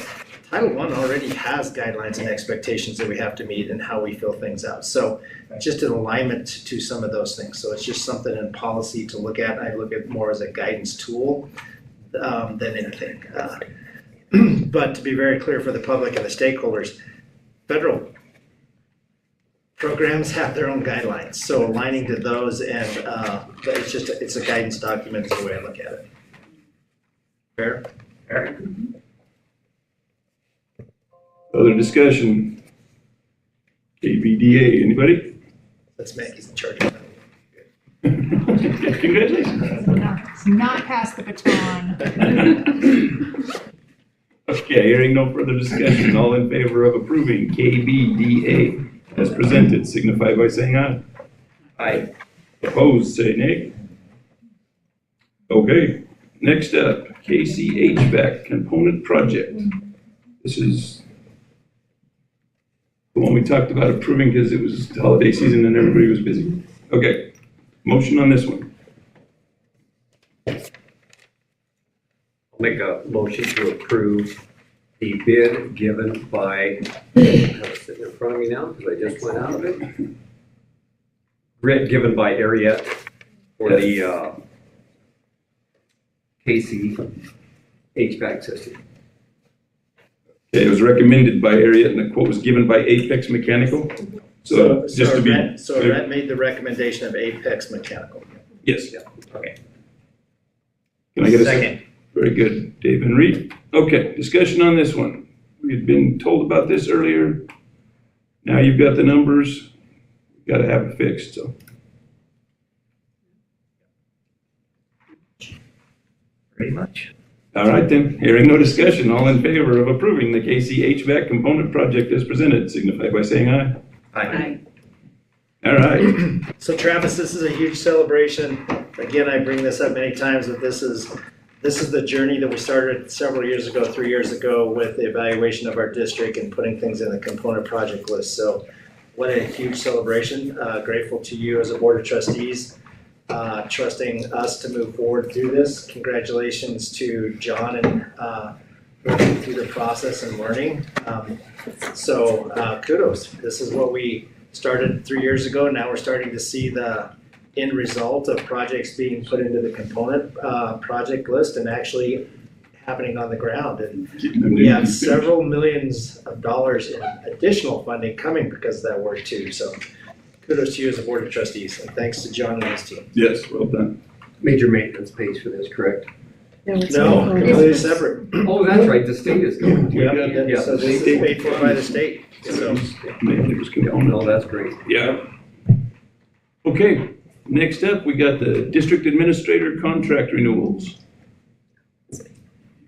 Title I already has guidelines and expectations that we have to meet and how we fill things out. So just an alignment to some of those things. So it's just something in policy to look at. I look at it more as a guidance tool than anything. But to be very clear for the public and the stakeholders, federal programs have their own guidelines. So aligning to those and it's a guidance document is the way I look at it. Fair? Fair. Other discussion? KBDA, anybody? Let's make it in charge of that. Congratulations. Not pass the baton. Okay, hearing no further discussion, all in favor of approving KBDA as presented, signify by saying aye. Aye. Opposed, say nay. Okay, next up, KCHVAC component project. This is the one we talked about approving because it was the holiday season and everybody was busy. Okay, motion on this one. I'll make a motion to approve the bid given by, I have it sitting in front of me now because I just went out of it. grant given by Ariette for the KC HVAC system. Okay, it was recommended by Ariette and the quote was given by Apex Mechanical. So just to be. Rhett made the recommendation of Apex Mechanical. Yes. Okay. Can I get a Second. Very good, Dave and Reed. Okay, discussion on this one. We had been told about this earlier. Now you've got the numbers. Got to have it fixed, so. Pretty much. All right then, hearing no discussion, all in favor of approving the KC HVAC component project as presented, signify by saying aye. Aye. All right. So Travis, this is a huge celebration. Again, I bring this up many times, but this is the journey that we started several years ago, 3 years ago, with the evaluation of our district and putting things in the component project list. So what a huge celebration. Grateful to you as a board of trustees, trusting us to move forward through this. Congratulations to John and working through the process and learning. So kudos. This is what we started 3 years ago. Now we're starting to see the end result of projects being put into the component project list and actually happening on the ground. And we have several millions of dollars in additional funding coming because of that work too. So kudos to you as a board of trustees, and thanks to John and his team. Yes, well done. Major maintenance pays for this, correct? No, completely separate. Oh, that's right, the state is going to. Yeah, so this is paid for by the state. So. No, that's great. Yeah. Okay, next up, we got the district administrator contract renewals.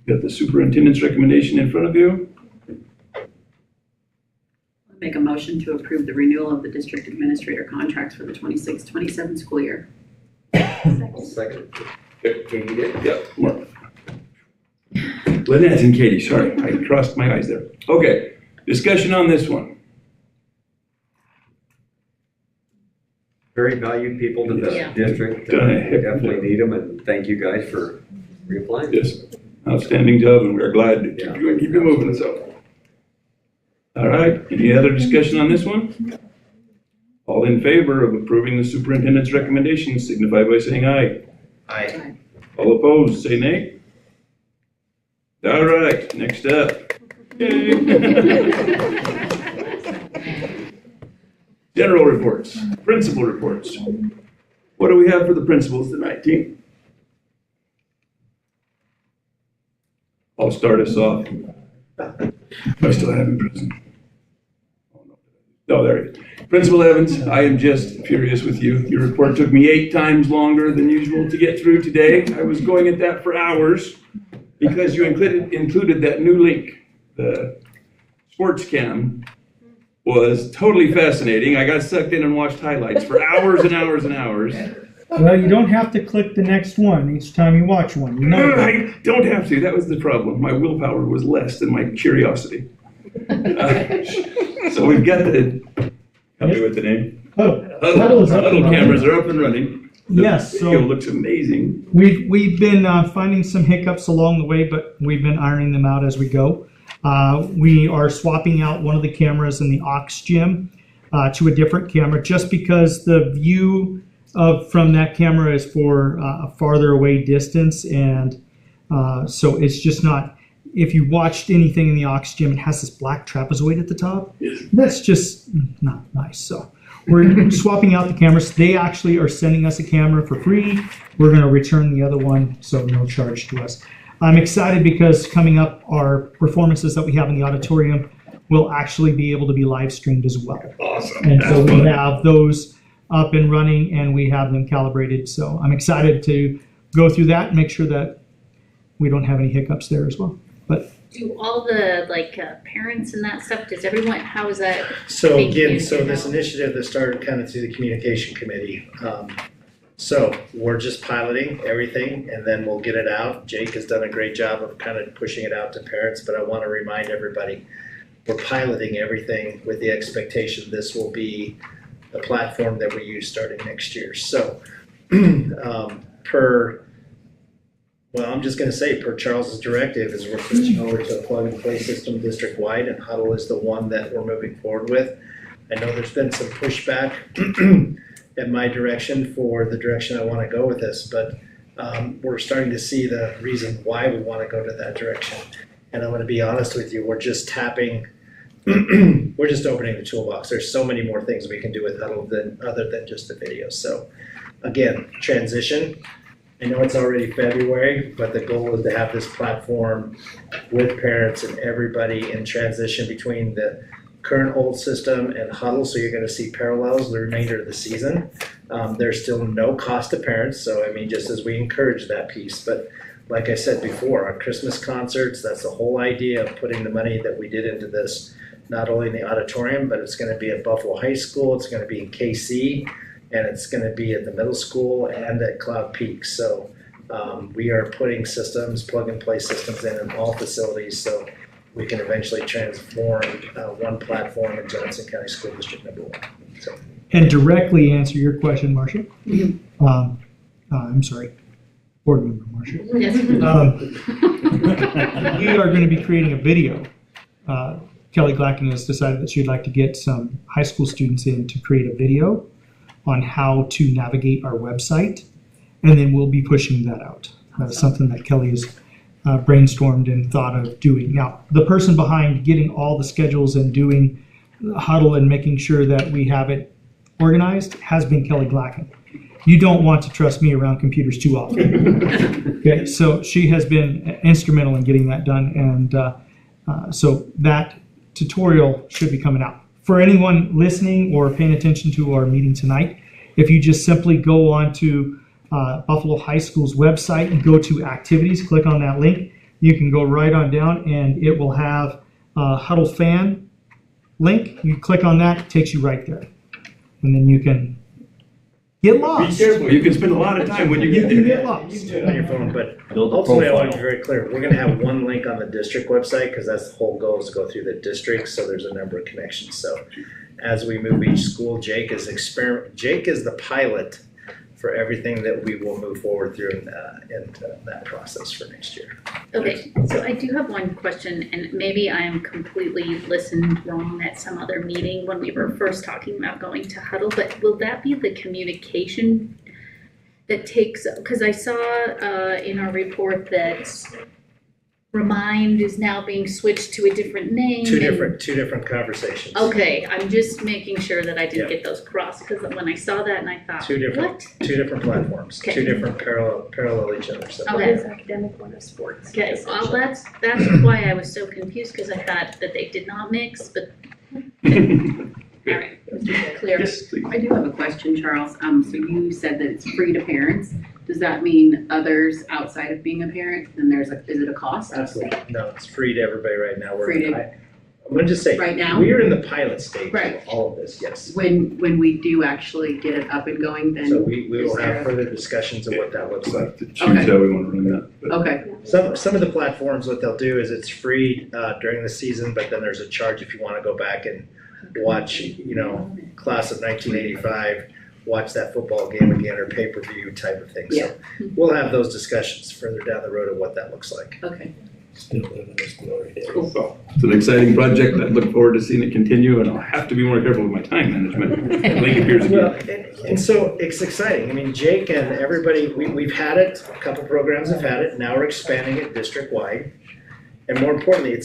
Got the superintendent's recommendation in front of you. Make a motion to approve the renewal of the district administrator contracts for the 26-27 school year. Second. Katie did? Yep, Mark. Lynette and Katie, sorry, I crossed my eyes there. Okay, discussion on this one. Very valued people to the district. Definitely need them, and thank you guys for reapplying. Yes, outstanding job, and we're glad to keep you moving, so. All right, any other discussion on this one? All in favor of approving the superintendent's recommendations signify by saying aye. Aye. All opposed, say nay. All right, next up. General reports, principal reports. What do we have for the principals tonight, team? I'll start us off. I still have him present. Oh, there he is. Principal Evans, I am just furious with you. Your report took me 8 times longer than usual to get through today. I was going at that for hours because you included that new link. The sports cam was totally fascinating. I got sucked in and watched highlights for hours and hours and hours. Well, you don't have to click the next one each time you watch one. You know that. I don't have to. That was the problem. My willpower was less than my curiosity. So we've got the, help me with the name. Huddle cameras are up and running. Yes, the video looks amazing. We've been finding some hiccups along the way, but we've been ironing them out as we go. We are swapping out one of the cameras in the aux gym to a different camera, just because the view from that camera is for a farther away distance, and so it's just not. If you watched anything in the aux gym, it has this black trapezoid at the top. Yes. That's just not nice. So we're swapping out the cameras. They actually are sending us a camera for free. We're going to return the other one, so no charge to us. I'm excited because coming up, our performances that we have in the auditorium will actually be able to be live streamed as well. Awesome. And so we have those up and running, and we have them calibrated. So I'm excited to go through that and make sure that we don't have any hiccups there as well. But do all the parents and that stuff, does everyone, how is that? So being again, so communicated this out? initiative that started kind of through the communication committee. So we're just piloting everything, and then we'll get it out. Jake has done a great job of kind of pushing it out to parents, but I want to remind everybody, we're piloting everything with the expectation this will be the platform that we use starting next year. So I'm just going to say, per Charles's directive, is we're switching over to a plug-and-play system district-wide, and Huddle is the one that we're moving forward with. I know there's been some pushback and my direction for the direction I want to go with this, but we're starting to see the reason why we want to go to that direction. And I'm going to be honest with you, we're just tapping, we're just opening the toolbox. There's so many more things we can do with Huddle other than just the videos. So again, transition. I know it's already February, but the goal is to have this platform with parents and everybody in transition between the current old system and Huddle, so you're going to see parallels the remainder of the season. There's still no cost to parents, so I mean, just as we encourage that piece. But like I said before, our Christmas concerts, that's the whole idea of putting the money that we did into this, not only in the auditorium, but it's going to be at Buffalo High School, it's going to be in KC, and it's going to be at the middle school and at Cloud Peak. So we are putting systems, plug-and-play systems in all facilities, so we can eventually transform one platform in Johnson County School District number 1. So. And directly answer your question, Marcia. I'm sorry, Board Member Marcia. Yes. We are going to be creating a video. Kelly Glacken has decided that she'd like to get some high school students in to create a video on how to navigate our website, and then we'll be pushing that out. That's something that Kelly has brainstormed and thought of doing. Now, the person behind getting all the schedules and doing Huddle and making sure that we have it organized has been Kelly Glacken. You don't want to trust me around computers too often. Okay, so she has been instrumental in getting that done, and so that tutorial should be coming out. For anyone listening or paying attention to our meeting tonight, if you just simply go on to Buffalo High School's website and go to activities, click on that link, you can go right on down and it will have a Huddle fan link. You click on that, it takes you right there. And then you can get lost. Be careful, you can spend a lot of time when you get there. You get lost. On your phone, but ultimately I want to be very clear. We're going to have one link on the district website because that's the whole goal, is to go through the district, so there's a number of connections. So as we move each school, Jake is the pilot for everything that we will move forward through in that process for next year. Okay, so I do have one question, and maybe I am completely listened wrong at some other meeting when we were first talking about going to Huddle, but will that be the communication that takes, because I saw in our report that Remind is now being switched to a different name. Two different conversations. Okay, I'm just making sure that I didn't get those crossed, because when I saw that and I thought, Two different platforms, Okay. two different parallel each other. So. Okay. One is academic, one is sports. Okay, well, that's why I was so confused, because I thought that they did not mix, but, all right, clear. Yes, please. I do have a question, Charles. So you said that it's free to parents. Does that mean others outside of being a parent, then is it a cost? Absolutely. No, it's free to everybody right now. I'm going to just say, right now? we are in the pilot stage Right. of all of this, yes. When we do actually get it up and going, then. So we will have further discussions of what that looks like. To choose how we want to run that. But Okay. Some of the platforms, what they'll do is it's free during the season, but then there's a charge if you want to go back and watch, class of 1985, watch that football game again, or pay-per-view type of thing. Yeah. So we'll have those discussions further down the road of what that looks like. Okay. Still living this glory days. Well, it's an exciting project. I look forward to seeing it continue, and I'll have to be more careful with my time management. Link appears Well, again. and so it's exciting. I mean, Jake and everybody, we've had it, a couple programs have had it, now we're expanding it district-wide. And more importantly,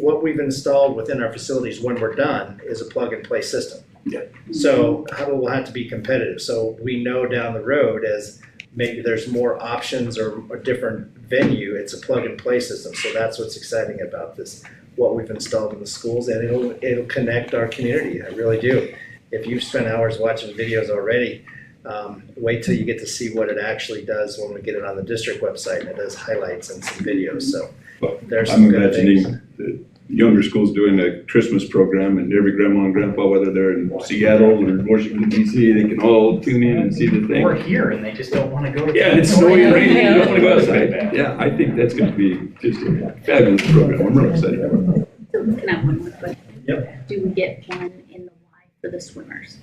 what we've installed within our facilities when we're done is a plug-and-play system. Yeah. So Huddle will have to be competitive. So we know down the road as maybe there's more options or a different venue, it's a plug-and-play system. So that's what's exciting about this, what we've installed in the schools, and it'll connect our community. I really do. If you've spent hours watching videos already, wait till you get to see what it actually does when we get it on the district website, and it does highlights and some videos. So there's some I'm good imagining things. the younger schools doing a Christmas program, and every grandma and grandpa, whether they're in Seattle or Washington DC, they can all tune in and see the thing. Or here, and they just don't want to go to. Yeah, it's snowy and rainy, you don't want to go outside. Yeah, I think that's going to be just a fabulous program. I'm real excited. Can I have one more question? Yep. Do we get one in the Y for the swimmers?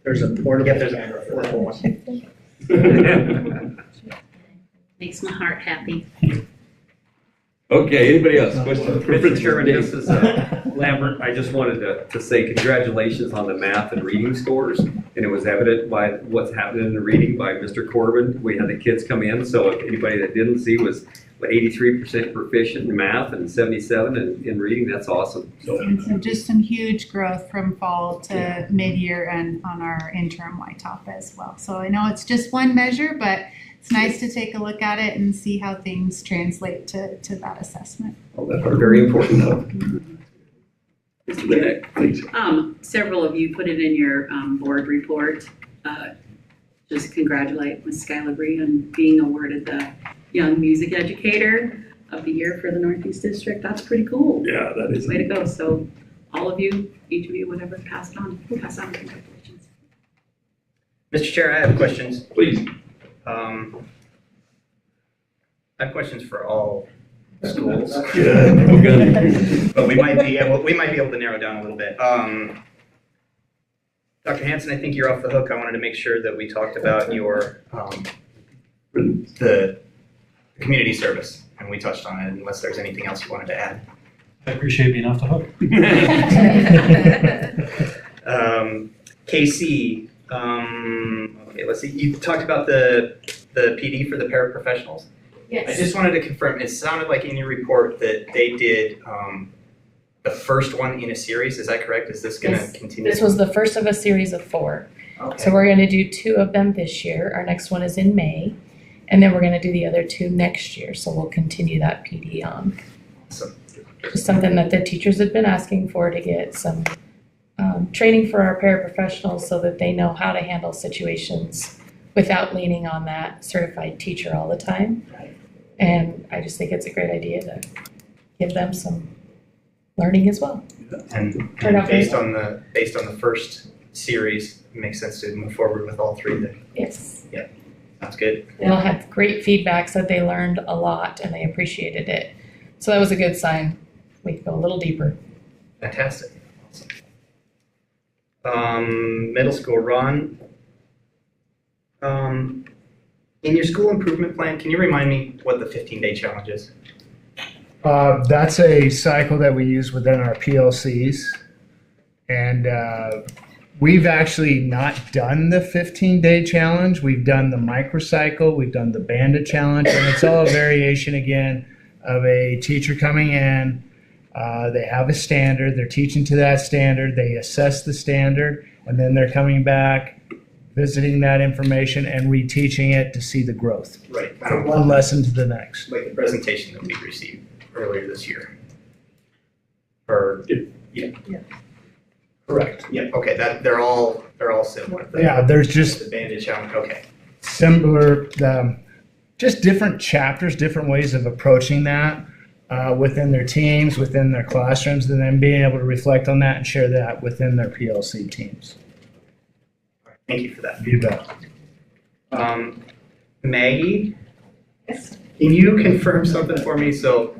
There's a portable. Yep, there's a portable one. Makes my heart happy. Okay, anybody else? Question for Mr. Principal Chairman, Dave? this is Lambert. I just wanted to say congratulations on the math and reading scores. And it was evident by what's happening in the reading by Mr. Corbin. We had the kids come in, so if anybody that didn't see was 83% proficient in math and 77 in reading. That's awesome. And so just some huge growth from fall to mid-year and on our interim YTOP as well. So I know it's just one measure, but it's nice to take a look at it and see how things translate to that assessment. Oh, that's very important though. Mr. Bennett, please. Several of you put it in your board report. Just congratulate Ms. Skylar Bree on being awarded the Young Music Educator of the Year for the Northeast District. That's pretty cool. Yeah, that is. Way to go. So all of you, each of you, whatever, pass on congratulations. Mr. Chair, I have questions. Please. I have questions for all schools. Good. But we might be able to narrow down a little bit. Dr. Hanson, I think you're off the hook. I wanted to make sure that we talked about your the community service, and we touched on it, unless there's anything else you wanted to add. I appreciate being off the hook. KC, okay, let's see. You talked about the PD for the paraprofessionals. Yes. I just wanted to confirm, it sounded like in your report that they did the first one in a series. Is that correct? Is this going to continue? This was the first of a series of 4. Okay. So we're going to do 2 of them this year. Our next one is in May. And then we're going to do the other 2 next year. So we'll continue that PD on. Awesome. Just something that the teachers have been asking for, to get some training for our paraprofessionals so that they know how to handle situations without leaning on that certified teacher all the time. And I just think it's a great idea to give them some learning as well. And Turn out based very on the first series, it makes sense to move forward with all 3 then. Yes. Yeah, sounds good. They all had great feedback, said they learned a lot and they appreciated it. So that was a good sign. We could go a little deeper. Fantastic. Awesome. Middle school, Ron. In your school improvement plan, can you remind me what the 15-day challenge is? That's a cycle that we use within our PLCs. And we've actually not done the 15-day challenge. We've done the microcycle, we've done the bandit challenge, and it's all a variation again of a teacher coming in. They have a standard, they're teaching to that standard, they assess the standard, and then they're coming back, visiting that information and reteaching it to see the growth. Right. From one lesson to the next. Like the presentation that we received earlier this year. Or, yeah. Correct. Yeah, okay, they're all similar. Yeah, there's just the bandit challenge, okay. Similar, just different chapters, different ways of approaching that within their teams, within their classrooms, and then being able to reflect on that and share that within their PLC teams. Thank you for that. You bet. Maggie? Yes. Can you confirm something for me? So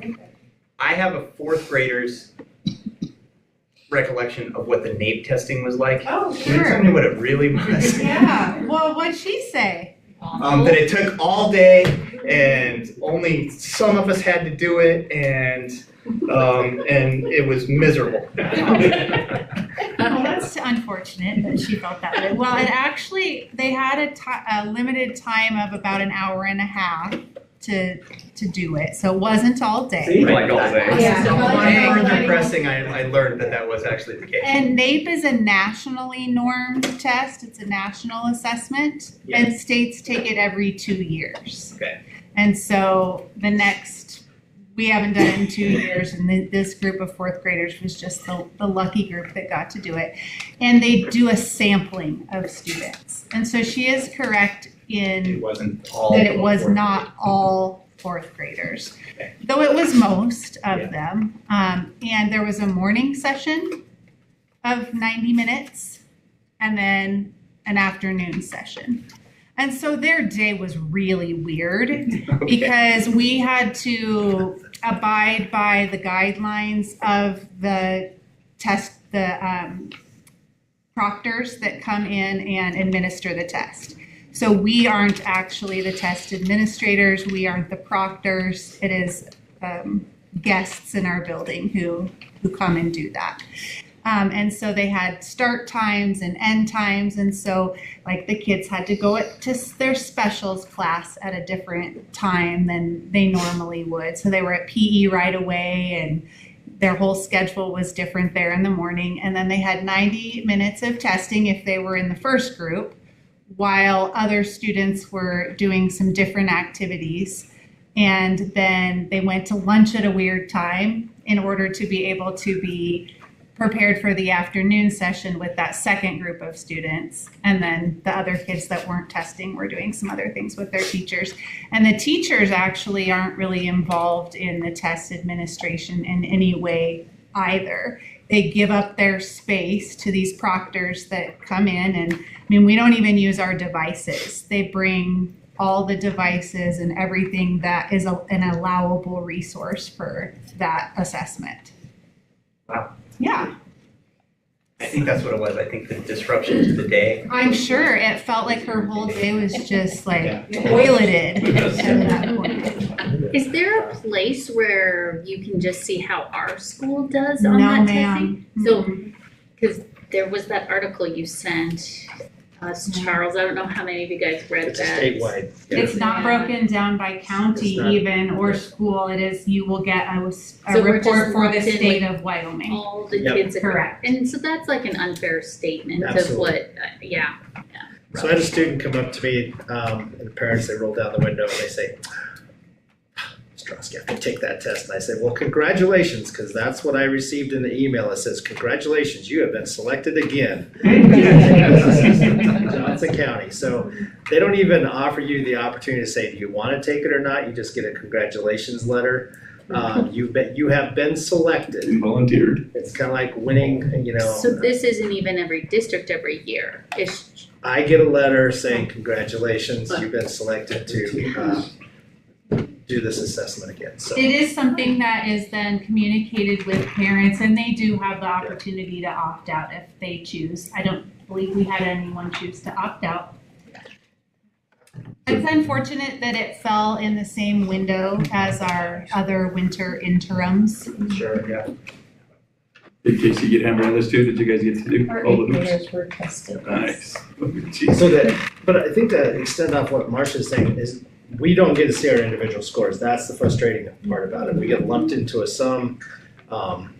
I have a 4th grader's recollection of what the NAEP testing was like. Oh, Can you tell me what it really was? Yeah, well, what'd she say? That it took all day and only some of us had to do it, and it was miserable. Well, that's unfortunate that she felt that way. Well, it actually, they had a limited time of about an hour and a half to do it, so it wasn't all day. Seemed like all day. Yeah. On further pressing, I learned that was actually the case. And NAEP is a nationally normed test. It's a national assessment, and states take it every 2 years. Okay. And so we haven't done it in 2 years, and this group of 4th graders was just the lucky group that got to do it. And they do a sampling of students. And so she is correct in it wasn't all that it was not all 4th graders, though it was most of them. And there was a morning session of 90 minutes and then an afternoon session. And so their day was really weird because we had to abide by the guidelines of the proctors that come in and administer the test. So we aren't actually the test administrators. We aren't the proctors. It is guests in our building who come and do that. And so they had start times and end times. And so like the kids had to go to their specials class at a different time than they normally would. So they were at PE right away, and their whole schedule was different there in the morning. And then they had 90 minutes of testing if they were in the first group, while other students were doing some different activities. And then they went to lunch at a weird time in order to be able to be prepared for the afternoon session with that second group of students. And then the other kids that weren't testing were doing some other things with their teachers. And the teachers actually aren't really involved in the test administration in any way either. They give up their space to these proctors that come in, and I mean, we don't even use our devices. They bring all the devices and everything that is an allowable resource for that assessment. Wow. Yeah. I think that's what it was. I think the disruption to the day. I'm sure it felt like her whole day was just like toileted at that point. Is there a place where you can just see how our school does on No, that ma'am. testing? So, because there was that article you sent us, Charles. I don't know how many of you guys read It's that. statewide. It's not broken down by county It's not- even or school. It is, you will get a So we're report just for the lumped in state with of Wyoming. All the Yep. kids. Correct. And so that's like an unfair statement Absolutely. of what, yeah. So I had a student come up to me, and the parents, they roll down the window and they say, Mr. Ostrowski, I have to take that test. And I said, well, congratulations, because that's what I received in the email. It says, congratulations, you have been selected again. Johnson County. So they don't even offer you the opportunity to say, do you want to take it or not? You just get a congratulations letter. You have been selected. You volunteered. It's kind of like winning, you know. So this isn't even every district every year. It's I get a letter saying, congratulations, you've been selected to do this assessment again. So It is something that is then communicated with parents, and they do have the opportunity to opt out if they choose. I don't believe we had anyone choose to opt out. It's unfortunate that it fell in the same window as our other winter interims. Sure, yeah. Did Casey get hammered on this too? Did you guys get to do Our all the eighth hoops? graders were tested. Nice. So that, but I think that extend off what Marcia's saying is we don't get to see our individual scores. That's the frustrating part about it. We get lumped into a sum,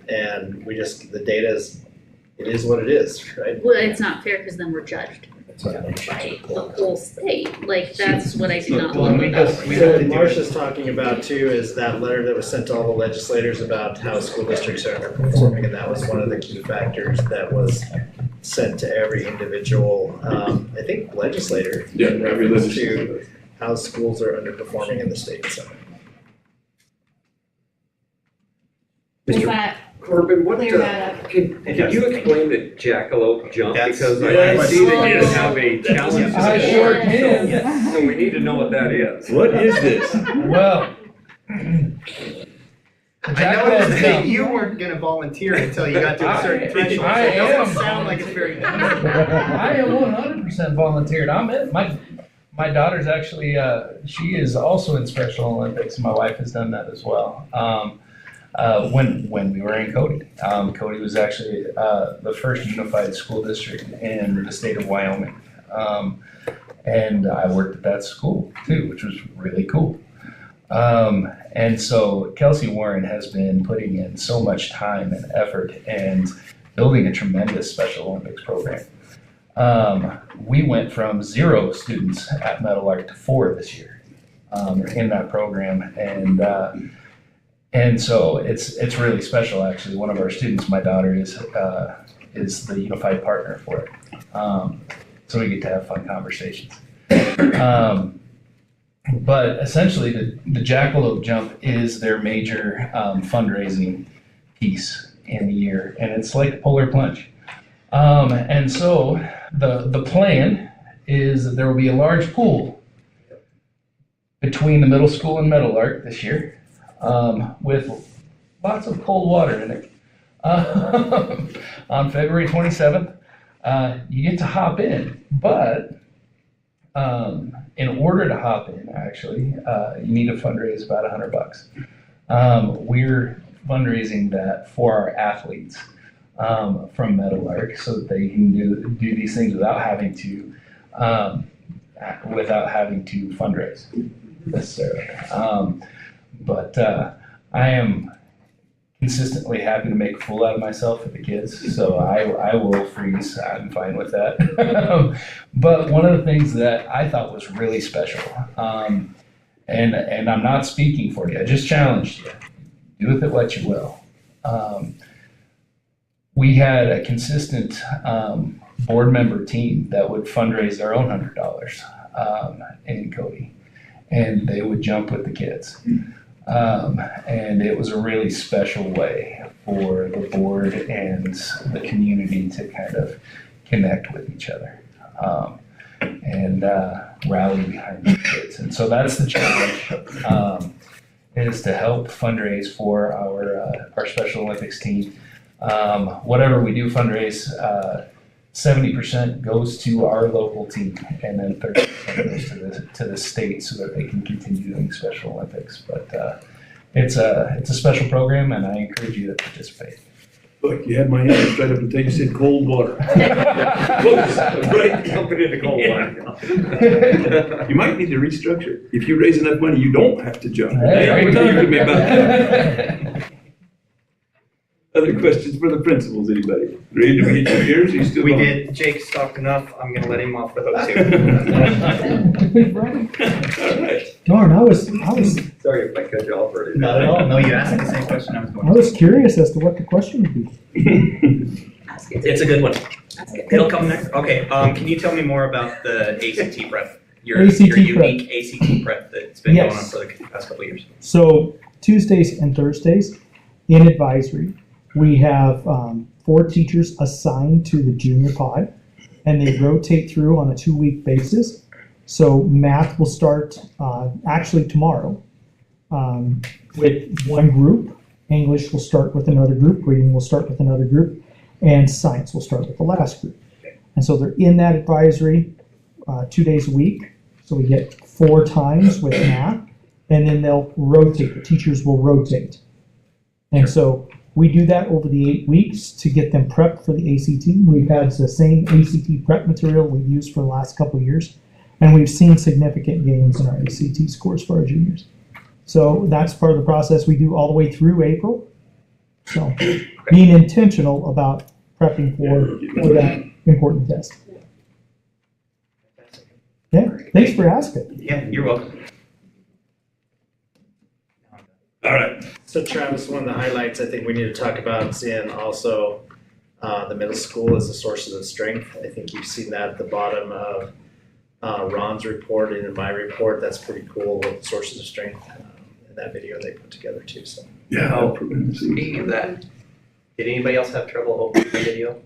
and we just, the data is, it is what it is, right? well, it's not fair because then we're judged by the whole state. Like that's what I do not love about it. So what Marcia's talking about too is that letter that was sent to all the legislators about how school districts are underperforming, and that was one of the key factors that was sent to every individual, I think legislator. Yeah, in every reference legislator. to how schools are underperforming in the state, so. Does Mr. that Corbin, what, clear that up? can you explain the jackalope jump? That's- Because Yes. I see that you Yes. have a challenge. I sure can. Yes. So we need to know what that is. What is this? Well. I noticed that you weren't gonna volunteer until you got to a certain threshold. I It doesn't am sound like it's very. I am 100% volunteered. I'm in. My daughter's actually, she is also in Special Olympics. My wife has done that as well. When we were in Cody. Cody was actually the first unified school district in the state of Wyoming. And I worked at that school too, which was really cool. And so Kelsey Warren has been putting in so much time and effort and building a tremendous Special Olympics program. We went from 0 students at Meadowlark to 4 this year in that program. And so it's really special, actually. One of our students, my daughter, is the unified partner for it. So we get to have fun conversations. But essentially, the jackalope jump is their major fundraising piece in the year, and it's like a polar plunge. And so the plan is that there will be a large pool between the middle school and Meadowlark this year, with lots of cold water in it. On February 27th, you get to hop in, but in order to hop in, actually, you need to fundraise about $100. We're fundraising that for our athletes from Meadowlark so that they can do these things without having to fundraise necessarily. But I am consistently happy to make a fool out of myself for the kids, so I will freeze. I'm fine with that. But one of the things that I thought was really special, and I'm not speaking for you, I just challenged you. Do with it what you will. We had a consistent board member team that would fundraise their own $100 in Cody, and they would jump with the kids. And it was a really special way for the board and the community to kind of connect with each other and rally behind the kids. And so that's the challenge, is to help fundraise for our Special Olympics team. Whatever we do fundraise, 70% goes to our local team, and then 30% goes to the state so that they can continue doing Special Olympics. But it's a special program, and I encourage you to participate. Look, you had my hand straight up until you said cold water. Close, right, jumping into cold water. You might need to restructure. If you raise enough money, you don't have to jump. Hey, Talk to me about that. Other questions for the principals, anybody? Ready to get 2 years? You still We on? did. Jake's talked enough. I'm gonna let him off the hook too. All right. Darn, I was Sorry if I cut you off already. Not at all. No, you asked the same question I was going I was curious as to what the question would be. It's a good one. It'll come next. Okay, can you tell me more about the ACT prep? Your ACT unique ACT prep that's been going on Yes. for the past couple of years. So Tuesdays and Thursdays in advisory, we have 4 teachers assigned to the junior pod, and they rotate through on a 2-week basis. So math will start actually tomorrow with one group. English will start with another group. Reading will start with another group. And science will start with the last group. And so they're in that advisory 2 days a week. So we get 4 times with math, and then they'll rotate. The teachers will rotate. And so we do that over the 8 weeks to get them prepped for the ACT. We've had the same ACT prep material we've used for the last couple of years, and we've seen significant gains in our ACT scores for our juniors. So that's part of the process we do all the way through April. So being intentional about prepping for that important test. Yeah, thanks for asking. Yeah, you're welcome. All right. So Travis, one of the highlights I think we need to talk about is in also the middle school as a source of strength. I think you've seen that at the bottom of Ron's report and in my report. That's pretty cool with the sources of strength in that video they put together too. So Yeah. Speaking of that, did anybody else have trouble opening the video?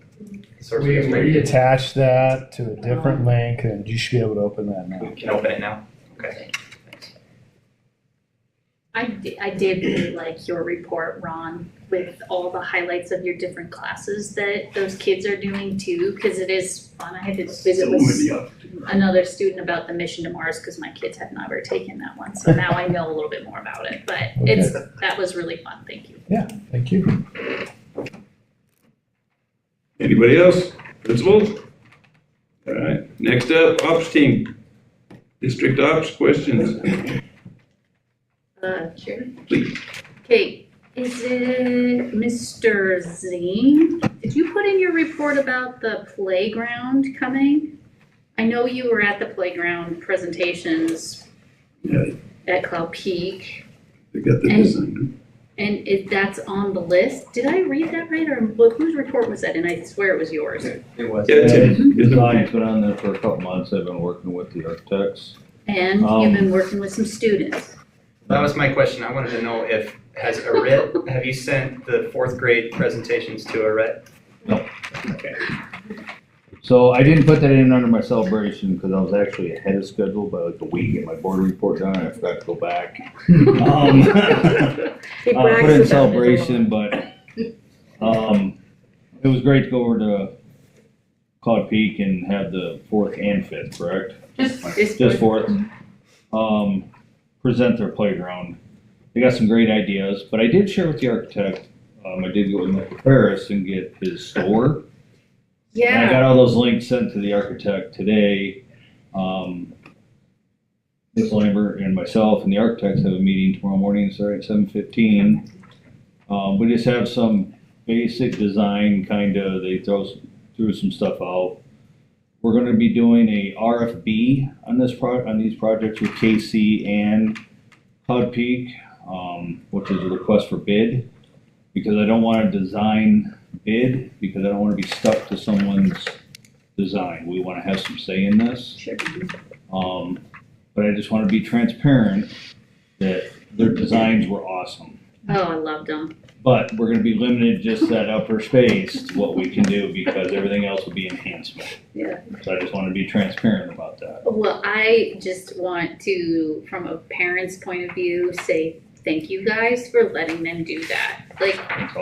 Sources of strength? We attached that to a different link, and you should be able to open that now. We can open it now. Okay. I did really like your report, Ron, with all the highlights of your different classes that those kids are doing too, because it is fun. I had to visit with another student about the mission to Mars because my kids had never taken that one. So now I know a little bit more about it, but that was really fun. Thank you. Yeah, thank you. Anybody else? Principals? All right. Next up, ops team. District ops questions. Chair? Please. Okay, is it Mr. Zine? Did you put in your report about the playground coming? I know you were at the playground presentations at Cloud Peak. They got the design. And that's on the list. Did I read that right, or whose report was that? And I swear it was yours. It was. Yeah, it's Design's been on there for a couple months. I've been working with the architects. And you've been working with some students. That was my question. I wanted to know if, have you sent the 4th grade presentations to Arret? No. Okay. So I didn't put that in under my celebration because I was actually ahead of schedule by like a week, get my board report done, and I forgot to go back. Put in celebration, but it was great to go over to Cloud Peak and have the 4th and 5th, correct? Just 4th. Present their playground. they got some great ideas, but I did share with the architect, I did go with Mr. Ferris and get his store. And I got all those links sent to the architect today. Ms. Lambert and myself and the architects have a meeting tomorrow morning, starting at 7:15. We just have some basic design they threw some stuff out. We're gonna be doing a RFB on these projects with KC and Cloud Peak, which is a request for bid, because I don't want to design bid, because I don't want to be stuck to someone's design. We want to have some say in this. Sure. But I just want to be transparent that their designs were awesome. Oh, I loved them. But we're going to be limited just that upper space to what we can do, because everything else will be enhancement. Yeah. So I just want to be transparent about that. Well, I just want to, from a parent's point of view, say thank you guys for letting them do that. Like,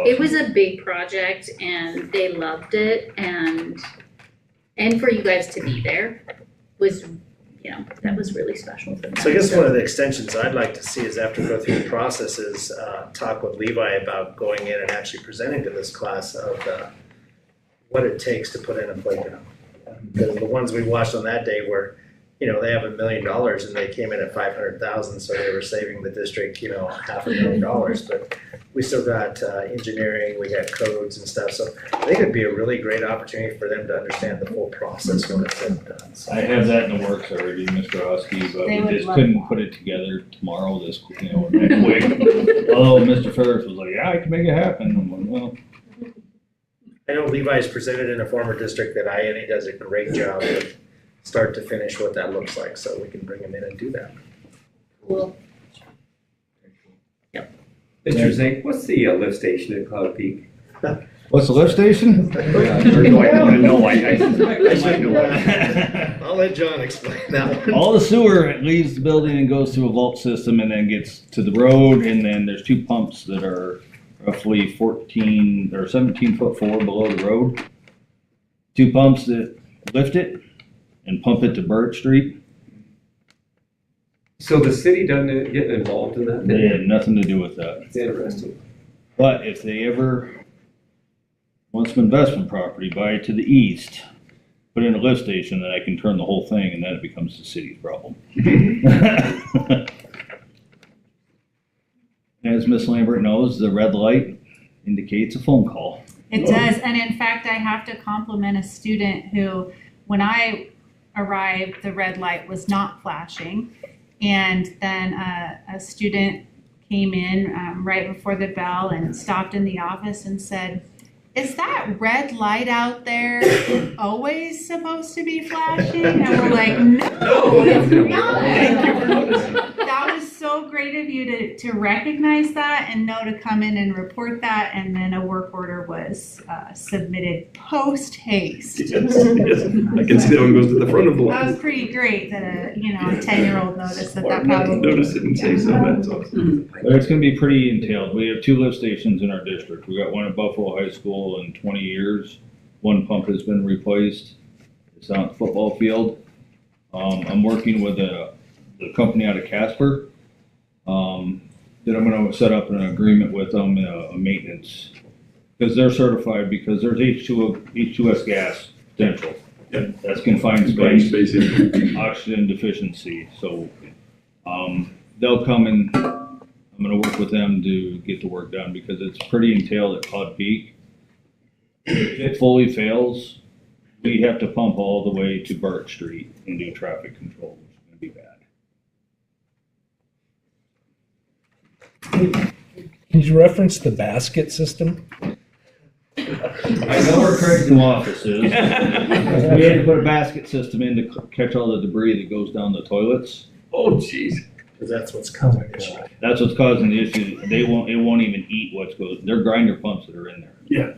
it was a big project and they loved it, and for you guys to be there was, that was really special for them. So I guess one of the extensions I'd like to see is, after we go through the process, is talk with Levi about going in and actually presenting to this class of what it takes to put in a playground. Because the ones we watched on that day were, they have $1 million and they came in at 500,000, so they were saving the district, $500,000. But we still got engineering, we got codes and stuff. So I think it'd be a really great opportunity for them to understand the full process when it's done. So I have that in the works already, Mr. Oski, but They we would just love couldn't that. put it together tomorrow that quick. Although Mr. Ferris was like, yeah, I can make it happen. I'm like, well. I know Levi's presented in a former district that and he does a great job with start to finish what that looks like, so we can bring him in and do that. Cool. Mr. Zink, what's the lift station at Cloud Peak? What's the lift station? I'll let John explain that one. All the sewer leaves the building and goes through a vault system and then gets to the road, and then there's two pumps that are roughly 14 or 17 foot forward below the road. Two pumps that lift it and pump it to Birch Street. So the city doesn't get involved in that? They had nothing to do with that. It's interesting. But if they ever want some investment property, buy it to the east, put in a lift station, then I can turn the whole thing, and then it becomes the city's problem. As Miss Lambert knows, the red light indicates a phone call. It does, and in fact, I have to compliment a student who, when I arrived, the red light was not flashing. And then a student came in right before the bell and stopped in the office and said, "Is that red light out there always supposed to be flashing?" And we're like, "No, it's not." That was so great of you to recognize that and know to come in and report that. And then a work order was submitted post haste. Yes. I can see that one goes to the front of the That line. was pretty great that a 10-year-old noticed that Smart that enough to probably. notice it and say so, that's awesome. But it's gonna be pretty entailed. We have two lift stations in our district. We got one at Buffalo High School in 20 years. One pump has been replaced. It's on the football field. I'm working with the company out of Casper. That I'm gonna set up an agreement with them, a maintenance, because they're certified, because there's H2S gas potential. Yep. That's confined Confined space, space, oxygen deficiency, so, they'll come and I'm gonna work with them to get the work done, because it's pretty entailed at Cloud Peak. If it fully fails, we have to pump all the way to Birch Street and do traffic control, which is gonna be bad. Can you reference the basket system? I know where Craig's new office is. We had to put a basket system in to catch all the debris that goes down the toilets. Oh, jeez. Because that's what's causing the issue. That's what's causing the issue. It won't even eat what's goes, they're grinder pumps that are in there. Yeah.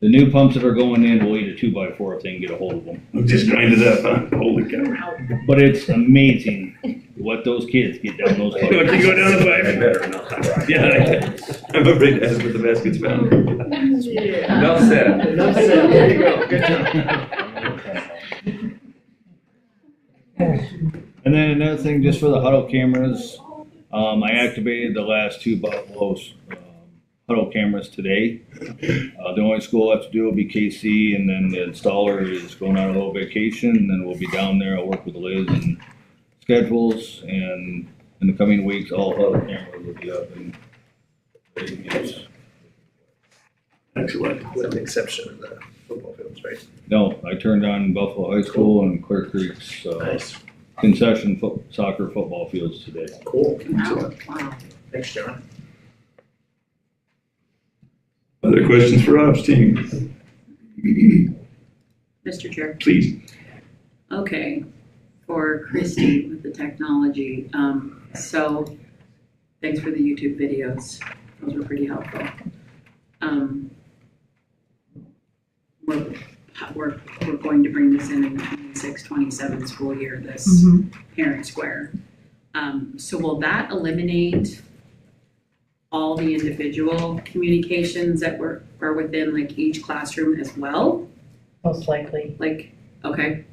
The new pumps that are going in will eat a 2x4 if they can get a hold of them. Just grind it up, huh? Holy cow. But it's amazing what those kids get down those What, you toilets. go down the pipe? I better not. Yeah, I'm afraid to ask what the basket's found. Enough said. Enough said. There you go. Good job. And then another thing, just for the huddle cameras, I activated the last two Buffalo's huddle cameras today. The only school left to do will be KC, and then the installer is going on a little vacation, and then we'll be down there. I'll work with Liz and schedules, and in the coming weeks, all huddle cameras will be up and ready to use. Excellent. With the exception of the football fields, right? No, I turned on Buffalo High School and Clear Creek's concession soccer football fields today. Cool. Wow. Thanks, John. Other questions for ops team? Mr. Chair. Please. Okay, for Christy with the technology, so thanks for the YouTube videos. Those were pretty helpful. We're going to bring this in the 26-27 school year, this parent square. So will that eliminate all the individual communications that are within like each classroom as well? Most likely. Like, okay.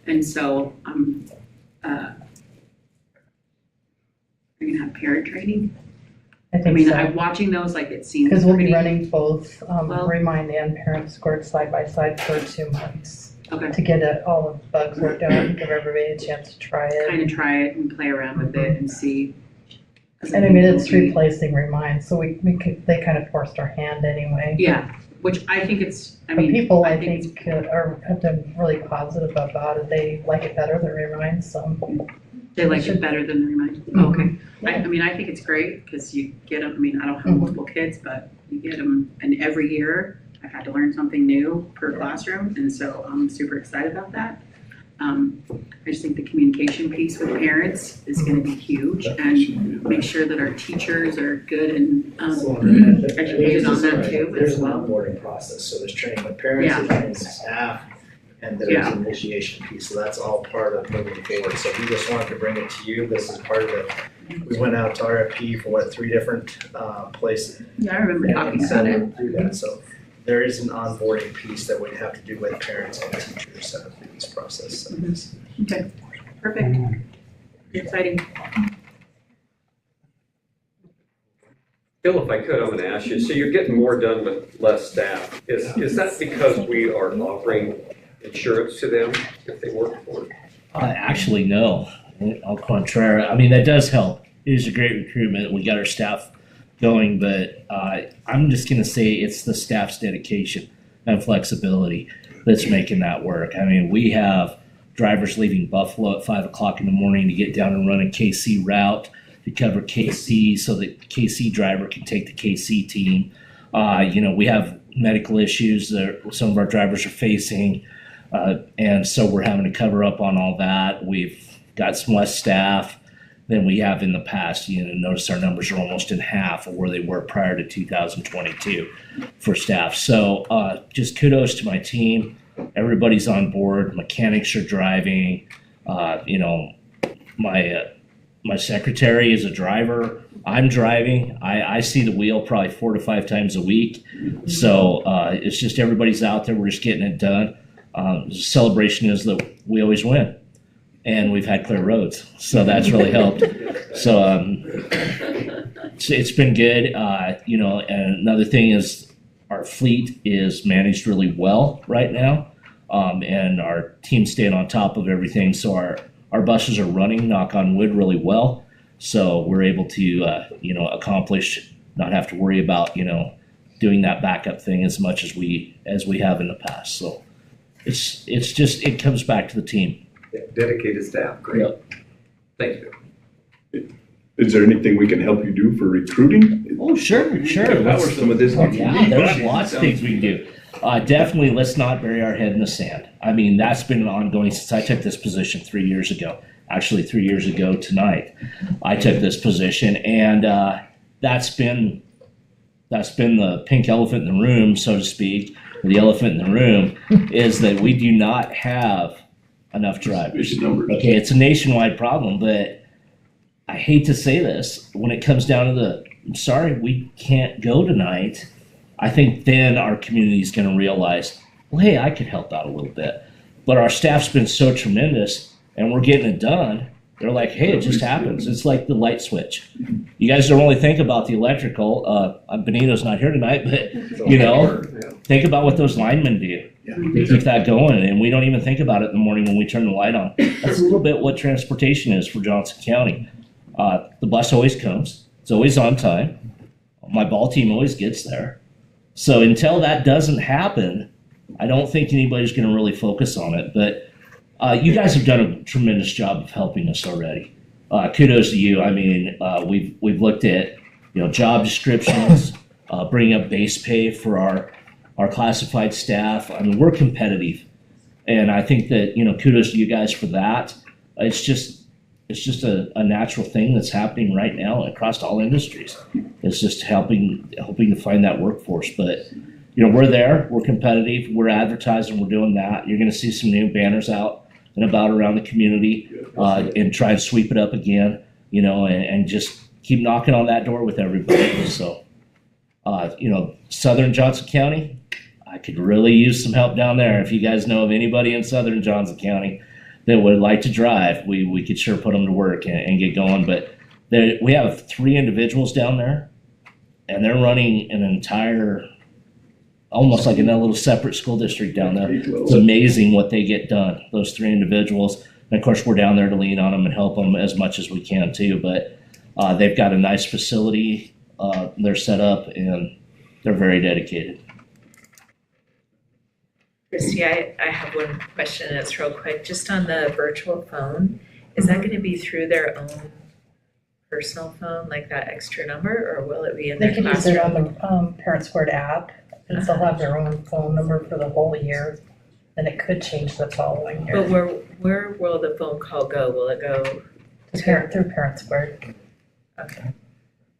And so are you gonna have parent training? I think so. I'm watching those, like it seems Because we'll be pretty- running both Remind and Parent Squared side by side for 2 months. Okay. To get all the bugs worked out and give everybody a chance to try it. Kind of try it and play around with it and see. 'Cause And I think mean, it's it'll be- replacing Remind, so they kind of forced our hand anyway. Yeah, which I think it's, But people, I think, have been really positive about it. They like it better than Remind, so. They like it better than the Remind. Mhm. Okay. I mean, I think it's great because you get them, I mean, I don't have multiple kids, but you get them, and every year I've had to learn something new per classroom, and so I'm super excited about that. I just think the communication piece with parents is gonna be huge, and make sure that our teachers are good and educated on that too There's as an well. onboarding process, so there's training with parents, Yeah. there's training with staff, and there's Yeah. an initiation piece, so that's all part of moving forward. So we just wanted to bring it to you, this is part of it. We went out to RFP for 3 different places. Yeah, I remember talking And so about it. through that, so there is an onboarding piece that we have to do with parents and teachers through this process. So Okay, perfect. Exciting. Bill, if I could, I'm gonna ask you, so you're getting more done with less staff. Is that because we are offering insurance to them if they work for it? Actually, no. Au contraire. I mean, that does help. It is a great recruitment. We got our staff going, but I'm just going to say it's the staff's dedication and flexibility that's making that work. I mean, we have drivers leaving Buffalo at 5 o'clock in the morning to get down and run a KC route to cover KC so that KC driver can take the KC team. We have medical issues that some of our drivers are facing. And so we're having to cover up on all that. We've got some less staff than we have in the past. Notice our numbers are almost in half of where they were prior to 2022 for staff. So just kudos to my team. Everybody's on board. Mechanics are driving. My secretary is a driver. I'm driving. I see the wheel probably 4 to 5 times a week. So it's just everybody's out there. We're just getting it done. The celebration is that we always win, and we've had clear roads, so that's really helped. So it's been good. And another thing is our fleet is managed really well right now, and our team's staying on top of everything. So our buses are running, knock on wood, really well. So we're able to accomplish, not have to worry about doing that backup thing as much as we have in the past. So. It comes back to the team. Yeah, dedicated staff, great. Yep. Thanks, Bill. Is there anything we can help you do for recruiting? Oh, sure. How are some of this? Yeah, there's lots of things we can do. Definitely, let's not bury our head in the sand. I mean, that's been ongoing since I took this position 3 years ago. Actually, 3 years ago tonight, I took this position, and that's been the pink elephant in the room, so to speak. The elephant in the room is that we do not have enough drivers. Okay, it's a nationwide problem, but I hate to say this. When it comes down to I'm sorry, we can't go tonight. I think then our community is going to realize, well, hey, I could help out a little bit. But our staff's been so tremendous, and we're getting it done. They're like, hey, it just happens. It's like the light switch. You guys don't really think about the electrical. Benito's not here tonight, but you know, think about what those linemen do. They keep that going, and we don't even think about it in the morning when we turn the light on. That's a little bit what transportation is for Johnson County. The bus always comes. It's always on time. My ball team always gets there. So until that doesn't happen, I don't think anybody's going to really focus on it. But you guys have done a tremendous job of helping us already. Kudos to you. I mean, we've looked at job descriptions, bringing up base pay for our classified staff. I mean, we're competitive, and I think that kudos to you guys for that. It's just a natural thing that's happening right now across all industries. It's just helping to find that workforce. But we're there, we're competitive, we're advertising, we're doing that. You're going to see some new banners out and about around the community, and try and sweep it up again, and just keep knocking on that door with everybody. So, Southern Johnson County, I could really use some help down there. If you guys know of anybody in Southern Johnson County that would like to drive, we could sure put them to work and get going. But we have 3 individuals down there, and they're running an entire, almost like a little separate school district down there. It's amazing what they get done, those 3 individuals. And of course, we're down there to lean on them and help them as much as we can too. But they've got a nice facility. They're set up, and they're very dedicated. Christy, I have one question, and it's real quick. Just on the virtual phone, is that going to be through their own personal phone, like that extra number, or will it be in They their can use it classroom? on the Parent Squared app, and they'll have their own phone number for the whole year. Then it could change the following year. But where will the phone call go? Will it go Through Parent Squared. Okay.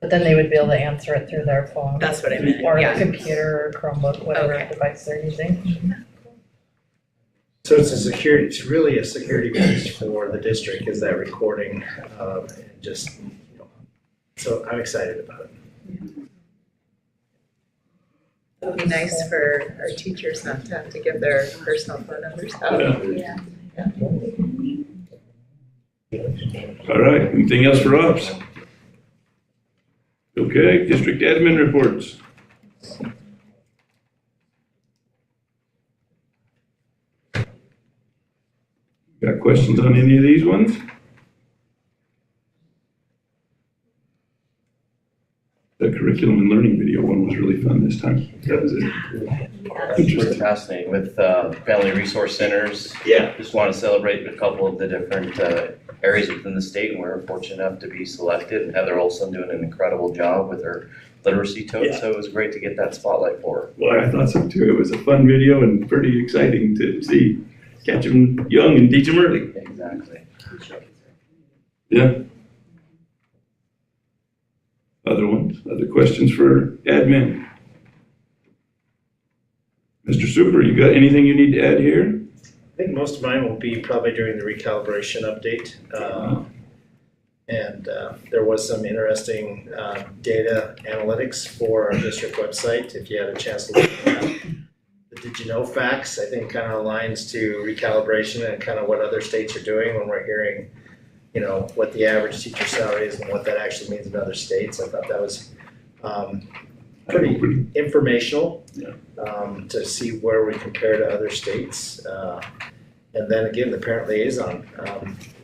But then they would be able to answer it through their phone. That's what I meant, Or yeah. a computer or Chromebook, whatever Okay. device they're using. So it's really a security piece for the district, is that recording, so I'm excited about it. It would be nice for our teachers not to have to give their personal phone numbers out. Yeah. All right, anything else for ops? Okay, district admin reports. Got questions on any of these ones? The curriculum and learning video one was really fun this time. That was it. It's fascinating with family resource centers. Yeah. Just want to celebrate a couple of the different areas within the state, and we're fortunate enough to be selected. And Heather Olson doing an incredible job with her literacy tote, Yeah. so it was great to get that spotlight for her. Well, I thought so too. It was a fun video and pretty exciting to see. Catch them young and teach them early. Exactly. Yeah. Other ones, other questions for admin? Mr. Super, you got anything you need to add here? I think most of mine will be probably during the recalibration update. And there was some interesting data analytics for our district website, if you had a chance to look at that. The Did You Know facts, I think, kind of aligns to recalibration and kind of what other states are doing when we're hearing, what the average teacher salary is and what that actually means in other states. I thought that was pretty informational to see where we compare to other states. And then again, the parent liaison,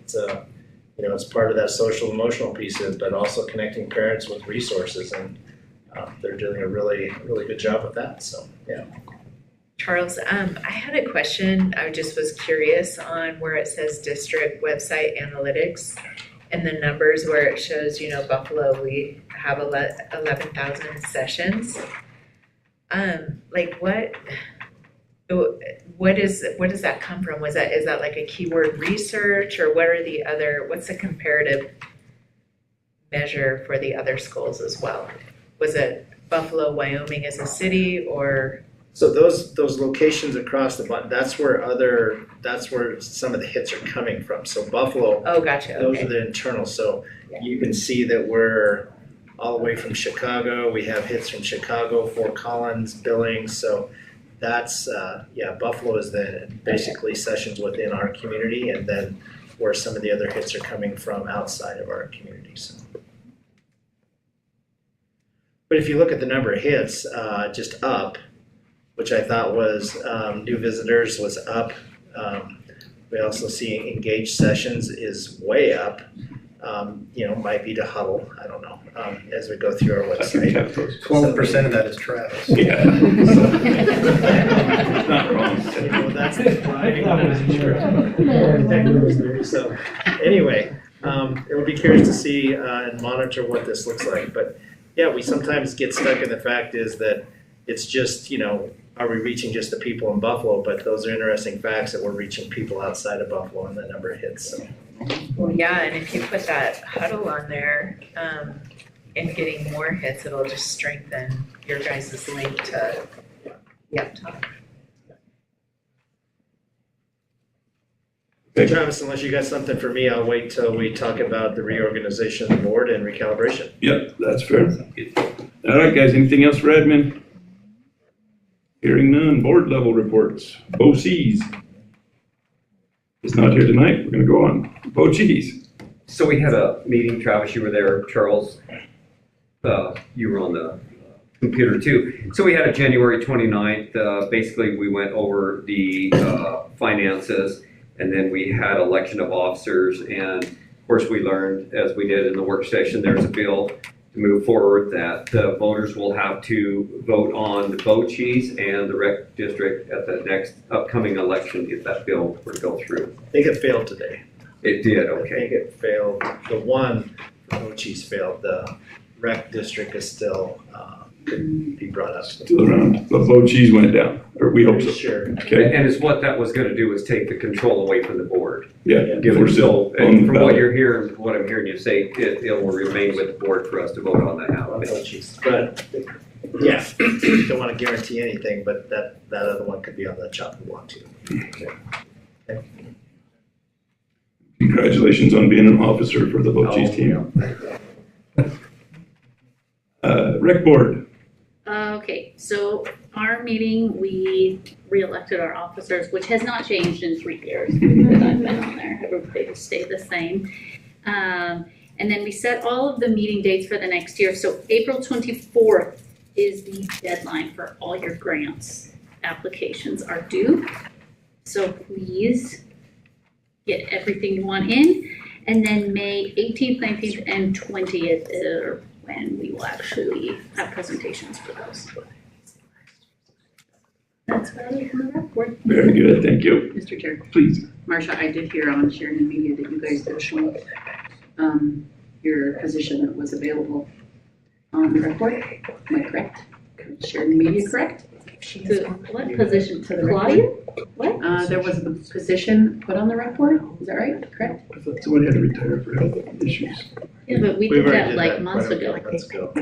it's part of that social emotional piece of it, but also connecting parents with resources, and they're doing a really, really good job with that. So, yeah. Charles, I had a question. I just was curious on where it says district website analytics and the numbers where it shows, Buffalo, we have 11,000 sessions. What does that come from? Is that like a keyword research, or what's the comparative measure for the other schools as well? Was it Buffalo, Wyoming as a city, or? So those locations across the button, that's where some of the hits are coming from. So Buffalo. Oh, gotcha. Those Okay. are the internal. So you can see that we're all the way from Chicago. We have hits from Chicago, Fort Collins, Billings. So that's Buffalo is basically sessions within our community, and then where some of the other hits are coming from outside of our community. So. But if you look at the number of hits, just up, which I thought was new visitors was up. We also see engaged sessions is way up. Might be to huddle. I don't know. As we go through our website, 12% of that is Travis. Yeah. Not wrong. That's the So anyway, it'll be curious to see and monitor what this looks like. But yeah, we sometimes get stuck in the fact is that it's just, are we reaching just the people in Buffalo? But those are interesting facts that we're reaching people outside of Buffalo and the number of hits. So. Well, yeah, and if you put that huddle on there, and getting more hits, it'll just strengthen your guys' link to the up top. Travis, unless you got something for me, I'll wait till we talk about the reorganization of the board and recalibration. Yep, that's fair. All right, guys, anything else for admin? Hearing none, board level reports, OCs. It's not here tonight, we're gonna go on. OGs. So we had a meeting, Travis, you were there, Charles, you were on the computer too. So we had a January 29th, basically we went over the finances, and then we had election of officers, and of course we learned, as we did in the work session, there's a bill to move forward that the voters will have to vote on the BOCES and the rec district at the next upcoming election if that bill were to go through. I think it failed today. It did, I okay. think it failed. The one, OC's failed. The rec district is still, could be brought up. Still around, but BOCES went down, or we hope so. Sure. Okay. And it's what that was gonna do is take the control away from the board. Yeah, Give we're it, still so, on and the from what ballot. you're hearing, what I'm hearing you say, it will remain with the board for us to vote on that now. But yeah, don't want to guarantee anything, but that other one could be on the chopping block too. Okay. Congratulations on being an officer for the BOCES team. Rec board. Okay, so our meeting, we re-elected our officers, which has not changed in 3 years that I've been on there. Everybody will stay the same. And then we set all of the meeting dates for the next year. So April 24th is the deadline for all your grants. Applications are due. So please get everything you want in. And then May 18th, 19th, and 20th are when we will actually have presentations for those. That's about it from the report. Very good, thank you. Mr. Chair. Please. Marcia, I did hear on Sharing Media that you guys did show your position that was available on the report. Am I correct? Sharing Media, correct? What position? To the Claudia? What? There was a position put on the report. Is that right? Correct? I thought someone had to retire for health issues. Yeah, but we did that like months ago. Let's go.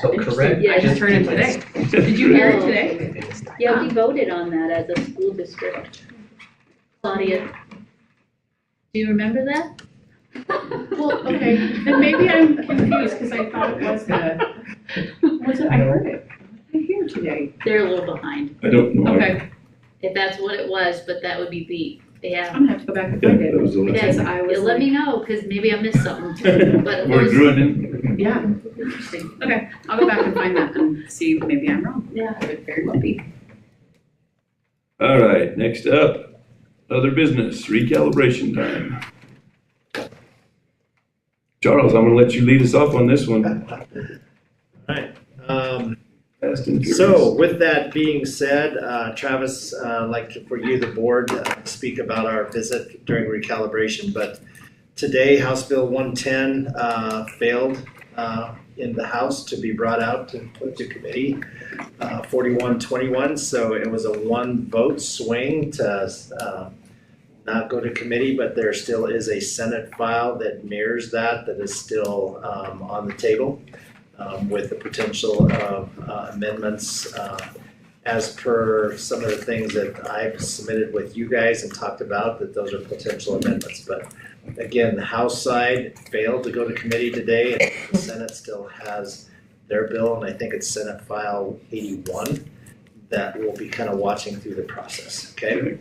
So correct. I just turned in today. Did you hear it today? Yeah, we voted on that as a school district. Claudia, do you remember that? Well, okay, then maybe I'm confused because I thought it was I heard it. I hear today. They're a little behind. I don't know. Okay, If that's what it was, but that would be yeah. I'm gonna have to go back and find it. That was the last Because one. I was You'll let me know, because maybe I missed something. But it We're was, growing. Yeah, interesting. Okay, I'll go back and find that and see, maybe I'm wrong. yeah. It could very well be. All right, next up, other business, recalibration time. Charles, I'm gonna let you lead us off on this one. All right. Fast and furious. So with that being said, Travis, I'd like for you, the board, speak about our visit during recalibration. But today, House Bill 110 failed in the House to be brought out and put to committee, 41-21. So it was a 1-vote swing to not go to committee, but there still is a Senate file that mirrors that is still on the table. With the potential of amendments as per some of the things that I've submitted with you guys and talked about, that those are potential amendments. But again, the House side failed to go to committee today, and the Senate still has their bill, and I think it's Senate File 81 that we'll be kind of watching through the process, okay?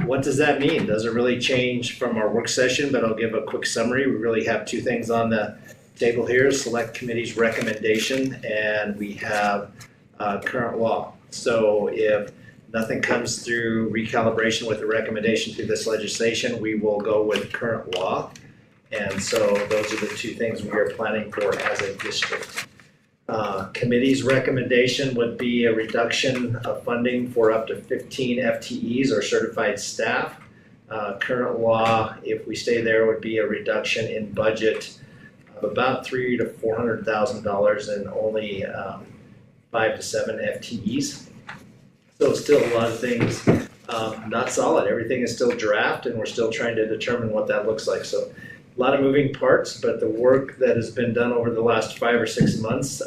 What what does that mean? Does it really change from our work session? But I'll give a quick summary. We really have two things on the table here: select committee's recommendation, and we have current law. So if nothing comes through recalibration with the recommendation through this legislation, we will go with current law. And so those are the two things we are planning for as a district. Committee's recommendation would be a reduction of funding for up to 15 FTEs or certified staff. Current law, if we stay there, would be a reduction in budget of about $300,000 to $400,000 and only 5 to 7 FTEs. So still a lot of things not solid. Everything is still draft, and we're still trying to determine what that looks like. So a lot of moving parts, but the work that has been done over the last 5 or 6 months,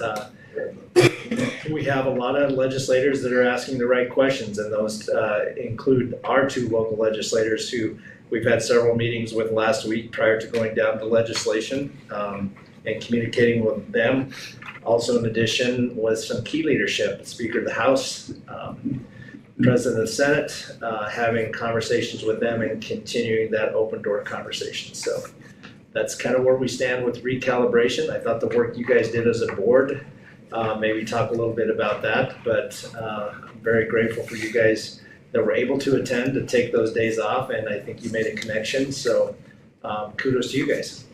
we have a lot of legislators that are asking the right questions, and those include our 2 local legislators who we've had several meetings with last week prior to going down to legislation and communicating with them. Also, in addition, was some key leadership, Speaker of the House, President of the Senate, having conversations with them and continuing that open door conversation. So that's kind of where we stand with recalibration. I thought the work you guys did as a board, maybe talk a little bit about that, but I'm very grateful for you guys that were able to attend, to take those days off, and I think you made a connection. So kudos to you guys.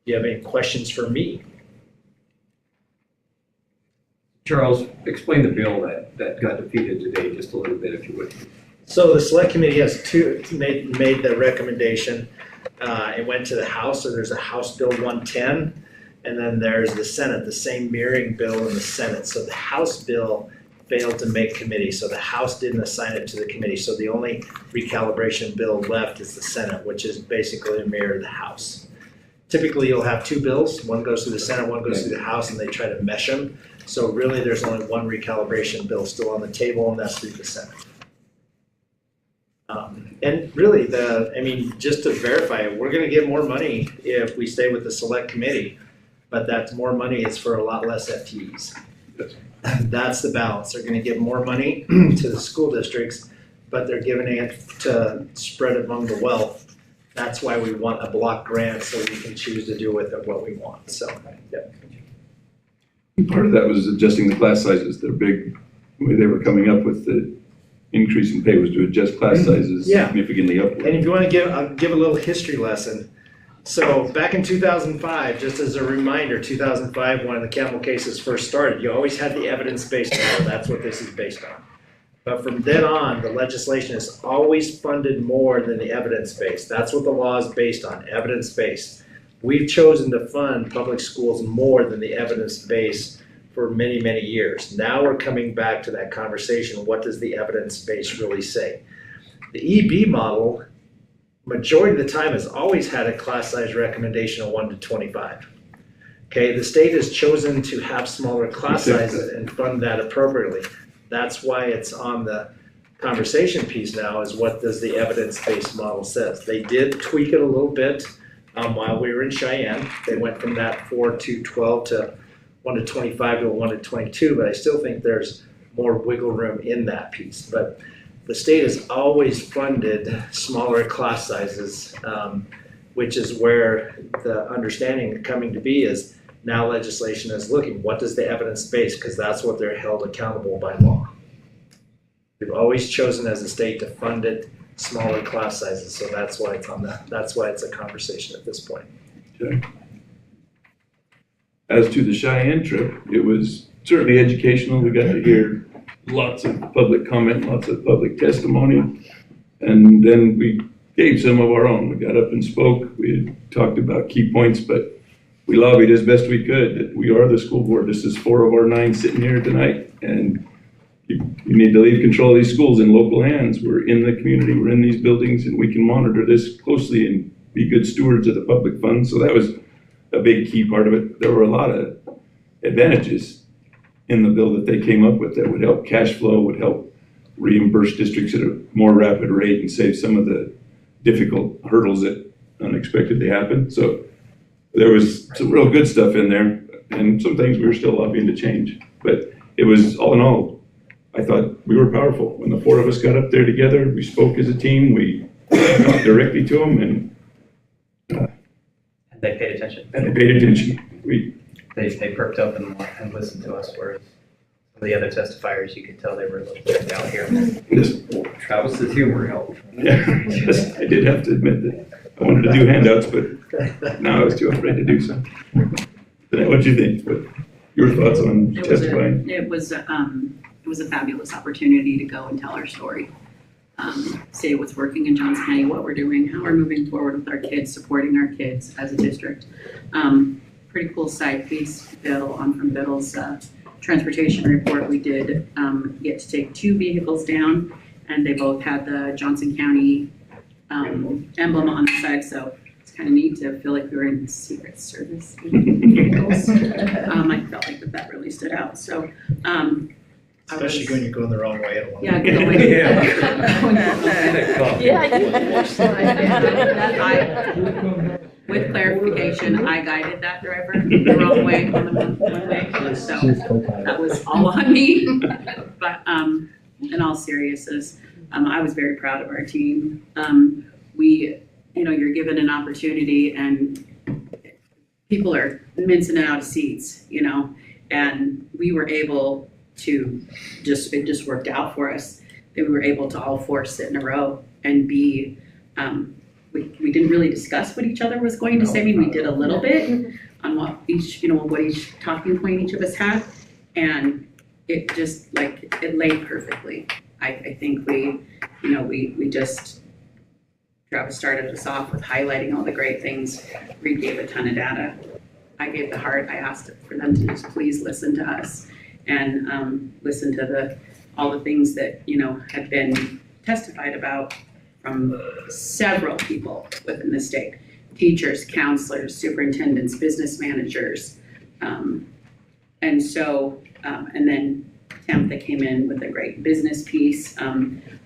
Do you have any questions for me? Charles, explain the bill that got defeated today just a little bit, if you would. So the select committee has made the recommendation. It went to the House, so there's a House Bill 110, and then there's the Senate, the same mirroring bill in the Senate. So the House bill failed to make committee, so the House didn't assign it to the committee. So the only recalibration bill left is the Senate, which is basically a mirror of the House. Typically, you'll have 2 bills. One goes through the Senate, one goes through the House, and they try to mesh them. So really, there's only one recalibration bill still on the table, and that's through the Senate. And really, just to verify, we're going to get more money if we stay with the select committee, but that more money is for a lot less FTEs. That's the balance. They're going to give more money to the school districts, but they're giving it to spread among the wealth. That's why we want a block grant, so we can choose to do with it what we want. So, yeah. Part of that was adjusting the class sizes. Their big way they were coming up with the increase in pay was to adjust class sizes significantly upward. And if you want to I'll give a little history lesson. So back in 2005, just as a reminder, 2005, when the Campbell cases first started, you always had the evidence-based model. That's what this is based on. But from then on, the legislation has always funded more than the evidence-based. That's what the law is based on, evidence-based. We've chosen to fund public schools more than the evidence-based for many, many years. Now we're coming back to that conversation. What does the evidence base really say? The EB model, majority of the time, has always had a class size recommendation of 1 to 25. Okay, the state has chosen to have smaller class sizes and fund that appropriately. That's why it's on the conversation piece now, is what does the evidence-based model says. They did tweak it a little bit while we were in Cheyenne. They went from that 4 to 12 to 1 to 25 to 1 to 22, but I still think there's more wiggle room in that piece. But the state has always funded smaller class sizes, which is where the understanding coming to be is now legislation is looking, what does the evidence base, because that's what they're held accountable by law. We've always chosen as a state to fund it smaller class sizes, so that's why it's on that. That's why it's a conversation at this point. Okay. As to the Cheyenne trip, it was certainly educational. We got to hear lots of public comment, lots of public testimony, and then we gave some of our own. We got up and spoke. We had talked about key points, but we lobbied as best we could. We are the school board. This is 4 of our 9 sitting here tonight, and you need to leave control of these schools in local hands. We're in the community, we're in these buildings, and we can monitor this closely and be good stewards of the public funds. So that was a big key part of it. There were a lot of advantages in the bill that they came up with that would help cash flow, would help reimburse districts at a more rapid rate and save some of the difficult hurdles that unexpectedly happened. So there was some real good stuff in there, and some things we were still lobbying to change. But it was, all in all, I thought we were powerful. When the four of us got up there together, we spoke as a team, we talked directly to them, and They paid attention. they paid attention. They perked up and listened to us, whereas some of the other testifiers, you could tell they were a little bit out here. Travis's humor helped. Yeah, I did have to admit that I wanted to do handouts, but now I was too afraid to do so. What'd you think? What your thoughts on testifying? It was a fabulous opportunity to go and tell our story. Say what's working in Johnson County, what we're doing, how we're moving forward with our kids, supporting our kids as a district. Pretty cool side piece, Bill, from Bill's transportation report. We did get to take 2 vehicles down, and they both had the Johnson County emblem on the side, so it's kind of neat to feel like we were in the Secret Service vehicles. I felt like that really stood out. So Especially when you're going the wrong way at one. yeah, with clarification, I guided that driver the wrong way on the one way, so that was all on me. But in all seriousness, I was very proud of our team. You're given an opportunity, and people are mincing it out of seats, and we were able to it just worked out for us that we were able to all 4 sit in a row and be we didn't really discuss what each other was going to say. I mean, we did a little bit on what each talking point each of us had, and it just it laid perfectly. I think we just, Travis started us off with highlighting all the great things. Reed gave a ton of data. I gave the heart. I asked for them to just please listen to us and listen to all the things that had been testified about from several people within the state: teachers, counselors, superintendents, business managers, and then Tampa came in with a great business piece.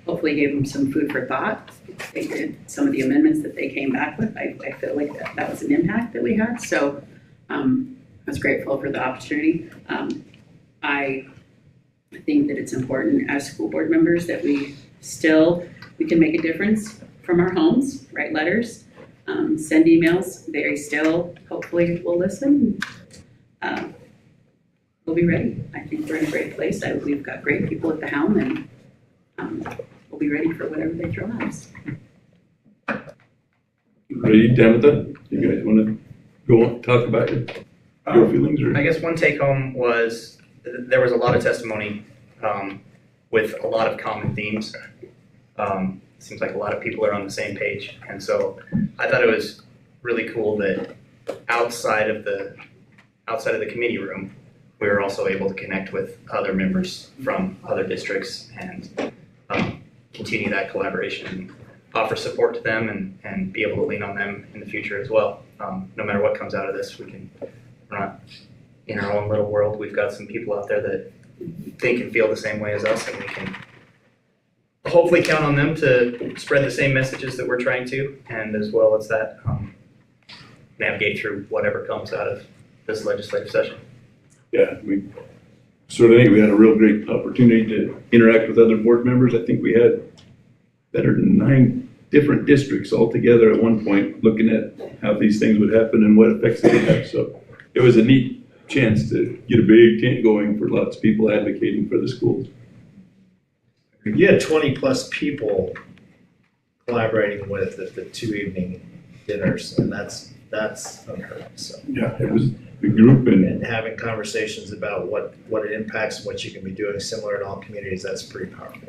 Hopefully gave them some food for thought. They did some of the amendments that they came back with. I feel like that was an impact that we had. So I was grateful for the opportunity. I think that it's important as school board members that we can make a difference from our homes, write letters, send emails. They still hopefully will listen. We'll be ready. I think we're in a great place. We've got great people at the helm, and we'll be ready for whatever they throw at us. Ready, Tabitha? You guys want to go on, talk about your feelings? Or? I guess one take home was there was a lot of testimony with a lot of common themes. Seems like a lot of people are on the same page, and so I thought it was really cool that outside of the committee room, we were also able to connect with other members from other districts and continue that collaboration and offer support to them and be able to lean on them in the future as well. No matter what comes out of this, we're not in our own little world. We've got some people out there that think and feel the same way as us, and we can hopefully count on them to spread the same messages that we're trying to, and as well as that, navigate through whatever comes out of this legislative session. Yeah, we certainly we had a real great opportunity to interact with other board members. I think we had better than 9 different districts all together at one point looking at how these things would happen and what effects they would have. So it was a neat chance to get a big tent going for lots of people advocating for the schools. You had 20 plus people collaborating with at the 2 evening dinners, and that's unheard of. So yeah, it was a group and having conversations about what it impacts and what you can be doing similar in all communities. That's pretty powerful.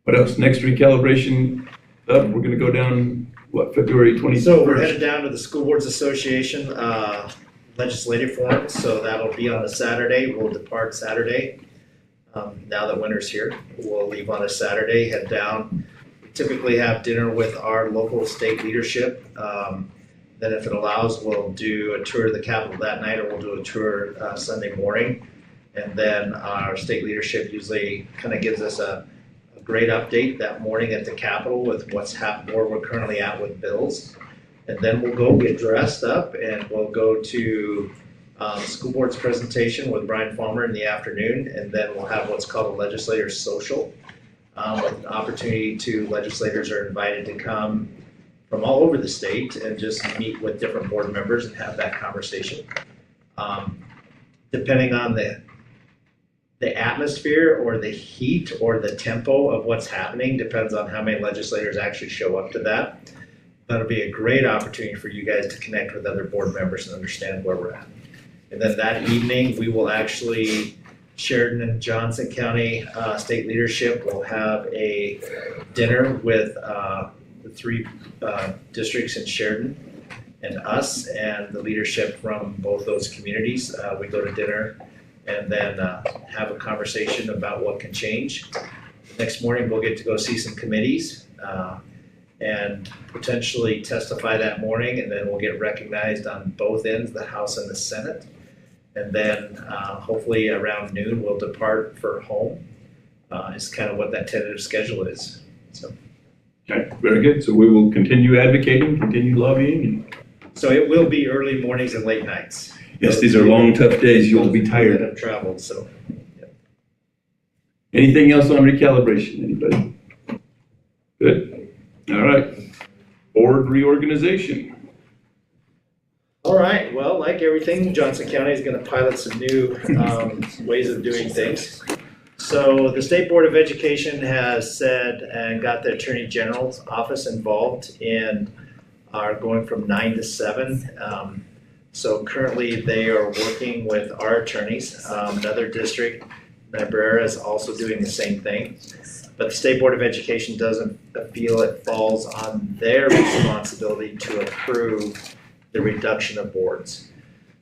What else? Next recalibration up. We're going to go down February 21st. So we're headed down to the School Boards Association legislative forum. So that'll be on a Saturday. We'll depart Saturday. Now that winter's here, we'll leave on a Saturday, head down. We typically have dinner with our local state leadership. Then if it allows, we'll do a tour of the Capitol that night, or we'll do a tour Sunday morning. And then our state leadership usually kind of gives us a great update that morning at the Capitol with what's happened, where we're currently at with bills. And then we'll go get dressed up and we'll go to School board's presentation with Brian Farmer in the afternoon, and then we'll have what's called a legislator social. With an opportunity to, legislators are invited to come from all over the state and just meet with different board members and have that conversation. Depending on the atmosphere or the heat or the tempo of what's happening, depends on how many legislators actually show up to that. That'll be a great opportunity for you guys to connect with other board members and understand where we're at. And then that evening, we will actually, Sheridan and Johnson County state leadership will have a dinner with the 3 districts in Sheridan and us and the leadership from both those communities. We go to dinner and then have a conversation about what can change. Next morning, we'll get to go see some committees and potentially testify that morning, and then we'll get recognized on both ends, the House and the Senate. And then hopefully around noon, we'll depart for home. Is kind of what that tentative schedule is. So. Okay, very good. So we will continue advocating, continue lobbying. So it will be early mornings and late nights. Yes, these are long, tough days. You'll be tired. I've traveled, so. Yeah. Anything else on recalibration? Anybody? Good. All right. Board reorganization. All right, well, like everything, Johnson County is going to pilot some new ways of doing things. So the State Board of Education has said and got the Attorney General's office involved in our going from 9 to 7. So currently they are working with our attorneys. Another district, Niobrara, is also doing the same thing. But the State Board of Education doesn't feel it falls on their responsibility to approve the reduction of boards.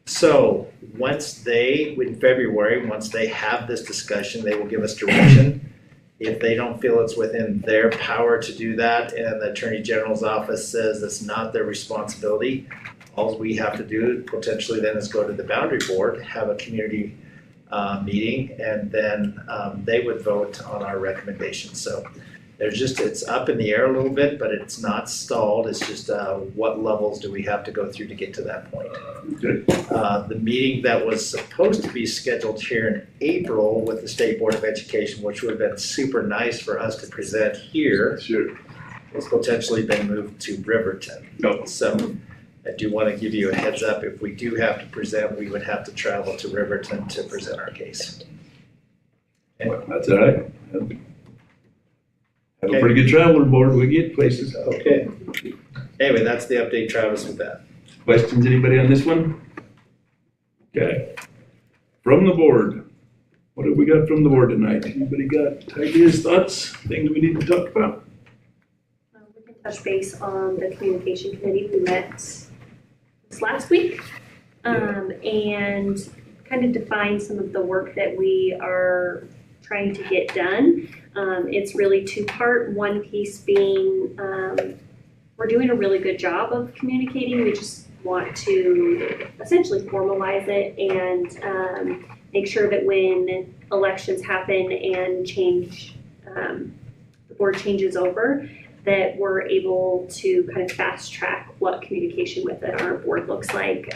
So once in February, once they have this discussion, they will give us direction. If they don't feel it's within their power to do that and the Attorney General's office says it's not their responsibility, all we have to do potentially then is go to the boundary board, have a community meeting, and then they would vote on our recommendation. So it's up in the air a little bit, but it's not stalled. It's just what levels do we have to go through to get to that point. Good. The meeting that was supposed to be scheduled here in April with the State Board of Education, which would have been super nice for us to present here, sure, has potentially been moved to Riverton. No. So I do want to give you a heads up. If we do have to present, we would have to travel to Riverton to present our case. Okay. Well, that's all right. Have a pretty good traveler board. We get places. Okay. Anyway, that's the update, Travis, with that. Questions, anybody on this one? Okay. From the board, what have we got from the board tonight? Anybody got ideas, thoughts, things we need to talk about? We can touch base on the communication committee. We met this last week and kind of define some of the work that we are trying to get done. It's really 2-part. One piece being we're doing a really good job of communicating. We just want to essentially formalize it and make sure that when elections happen and the board changes over, that we're able to kind of fast track what communication within our board looks like,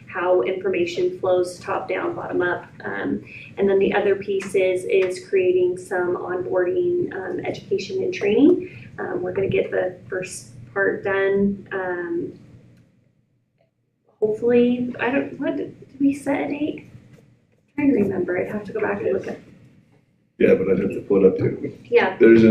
how information flows top down, bottom up. And then the other piece is creating some onboarding education and training. We're going to get the first part done. Hopefully, what did we set a date? I'm trying to remember. I'd have to go back and look at. Yeah, but I'd have to pull it up too. Yeah. There's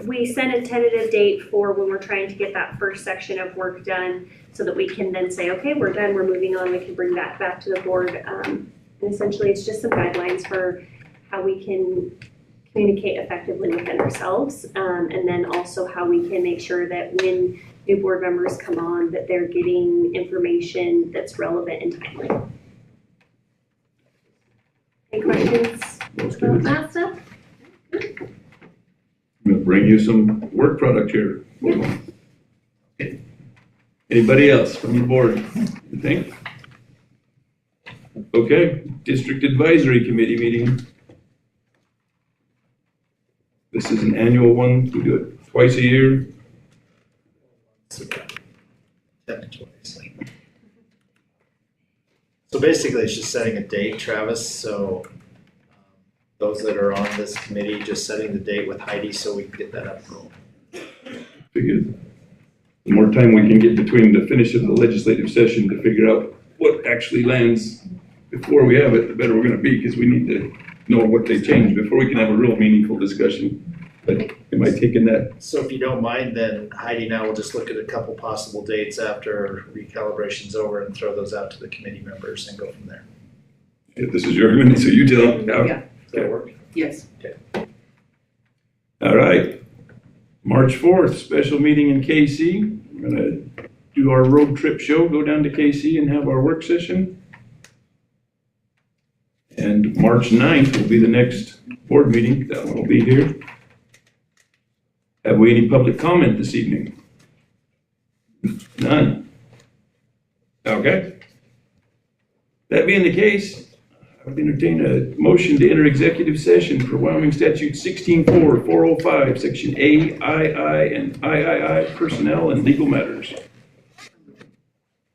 we sent a tentative date for when we're trying to get that first section of work done so that we can then say, okay, we're done, we're moving on, we can bring that back to the board. And essentially, it's just some guidelines for how we can communicate effectively within ourselves. And then also how we can make sure that when new board members come on, that they're getting information that's relevant and timely. Any questions about that stuff? I'm gonna bring you some work product here. Anybody else from the board, you think? Okay, District Advisory Committee meeting. This is an annual one. We do it twice a year. So basically, it's just setting a date, Travis, so those that are on this committee, just setting the date with Heidi so we can get that up and rolling. Figured the more time we can get between the finish of the legislative session to figure out what actually lands before we have it, the better we're gonna be, because we need to know what they changed before we can have a real meaningful discussion. But am I taking that? So if you don't mind, then Heidi and I will just look at a couple possible dates after recalibration's over and throw those out to the committee members and go from there. If this is your minute, so you tell them. Yeah. Does that work? Yes. All right. March 4th, special meeting in KC. We're gonna do our road trip show, go down to KC and have our work session. And March 9th will be the next board meeting. That one will be here. Have we any public comment this evening? None. Okay. That being the case, I would entertain a motion to enter executive session for Wyoming Statute 16-4, 405, Section A, II, and III, personnel and legal matters.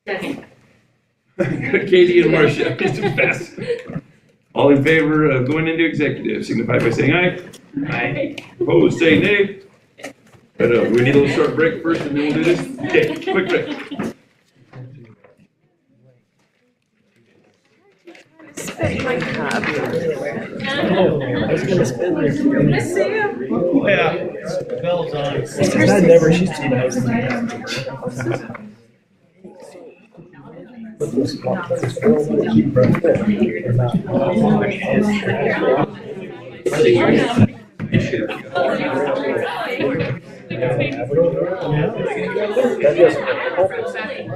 Second. Katie and Marcia, just too fast. All in favor of going into executive, signify by saying aye. Aye. Opposed, say nay. But we need a little short break first and then we'll do this. Okay, quick break. My cup. I was gonna spend this. Oh, yeah. The bell's on. I never, she's too nice. Put this one, put this one right there. That doesn't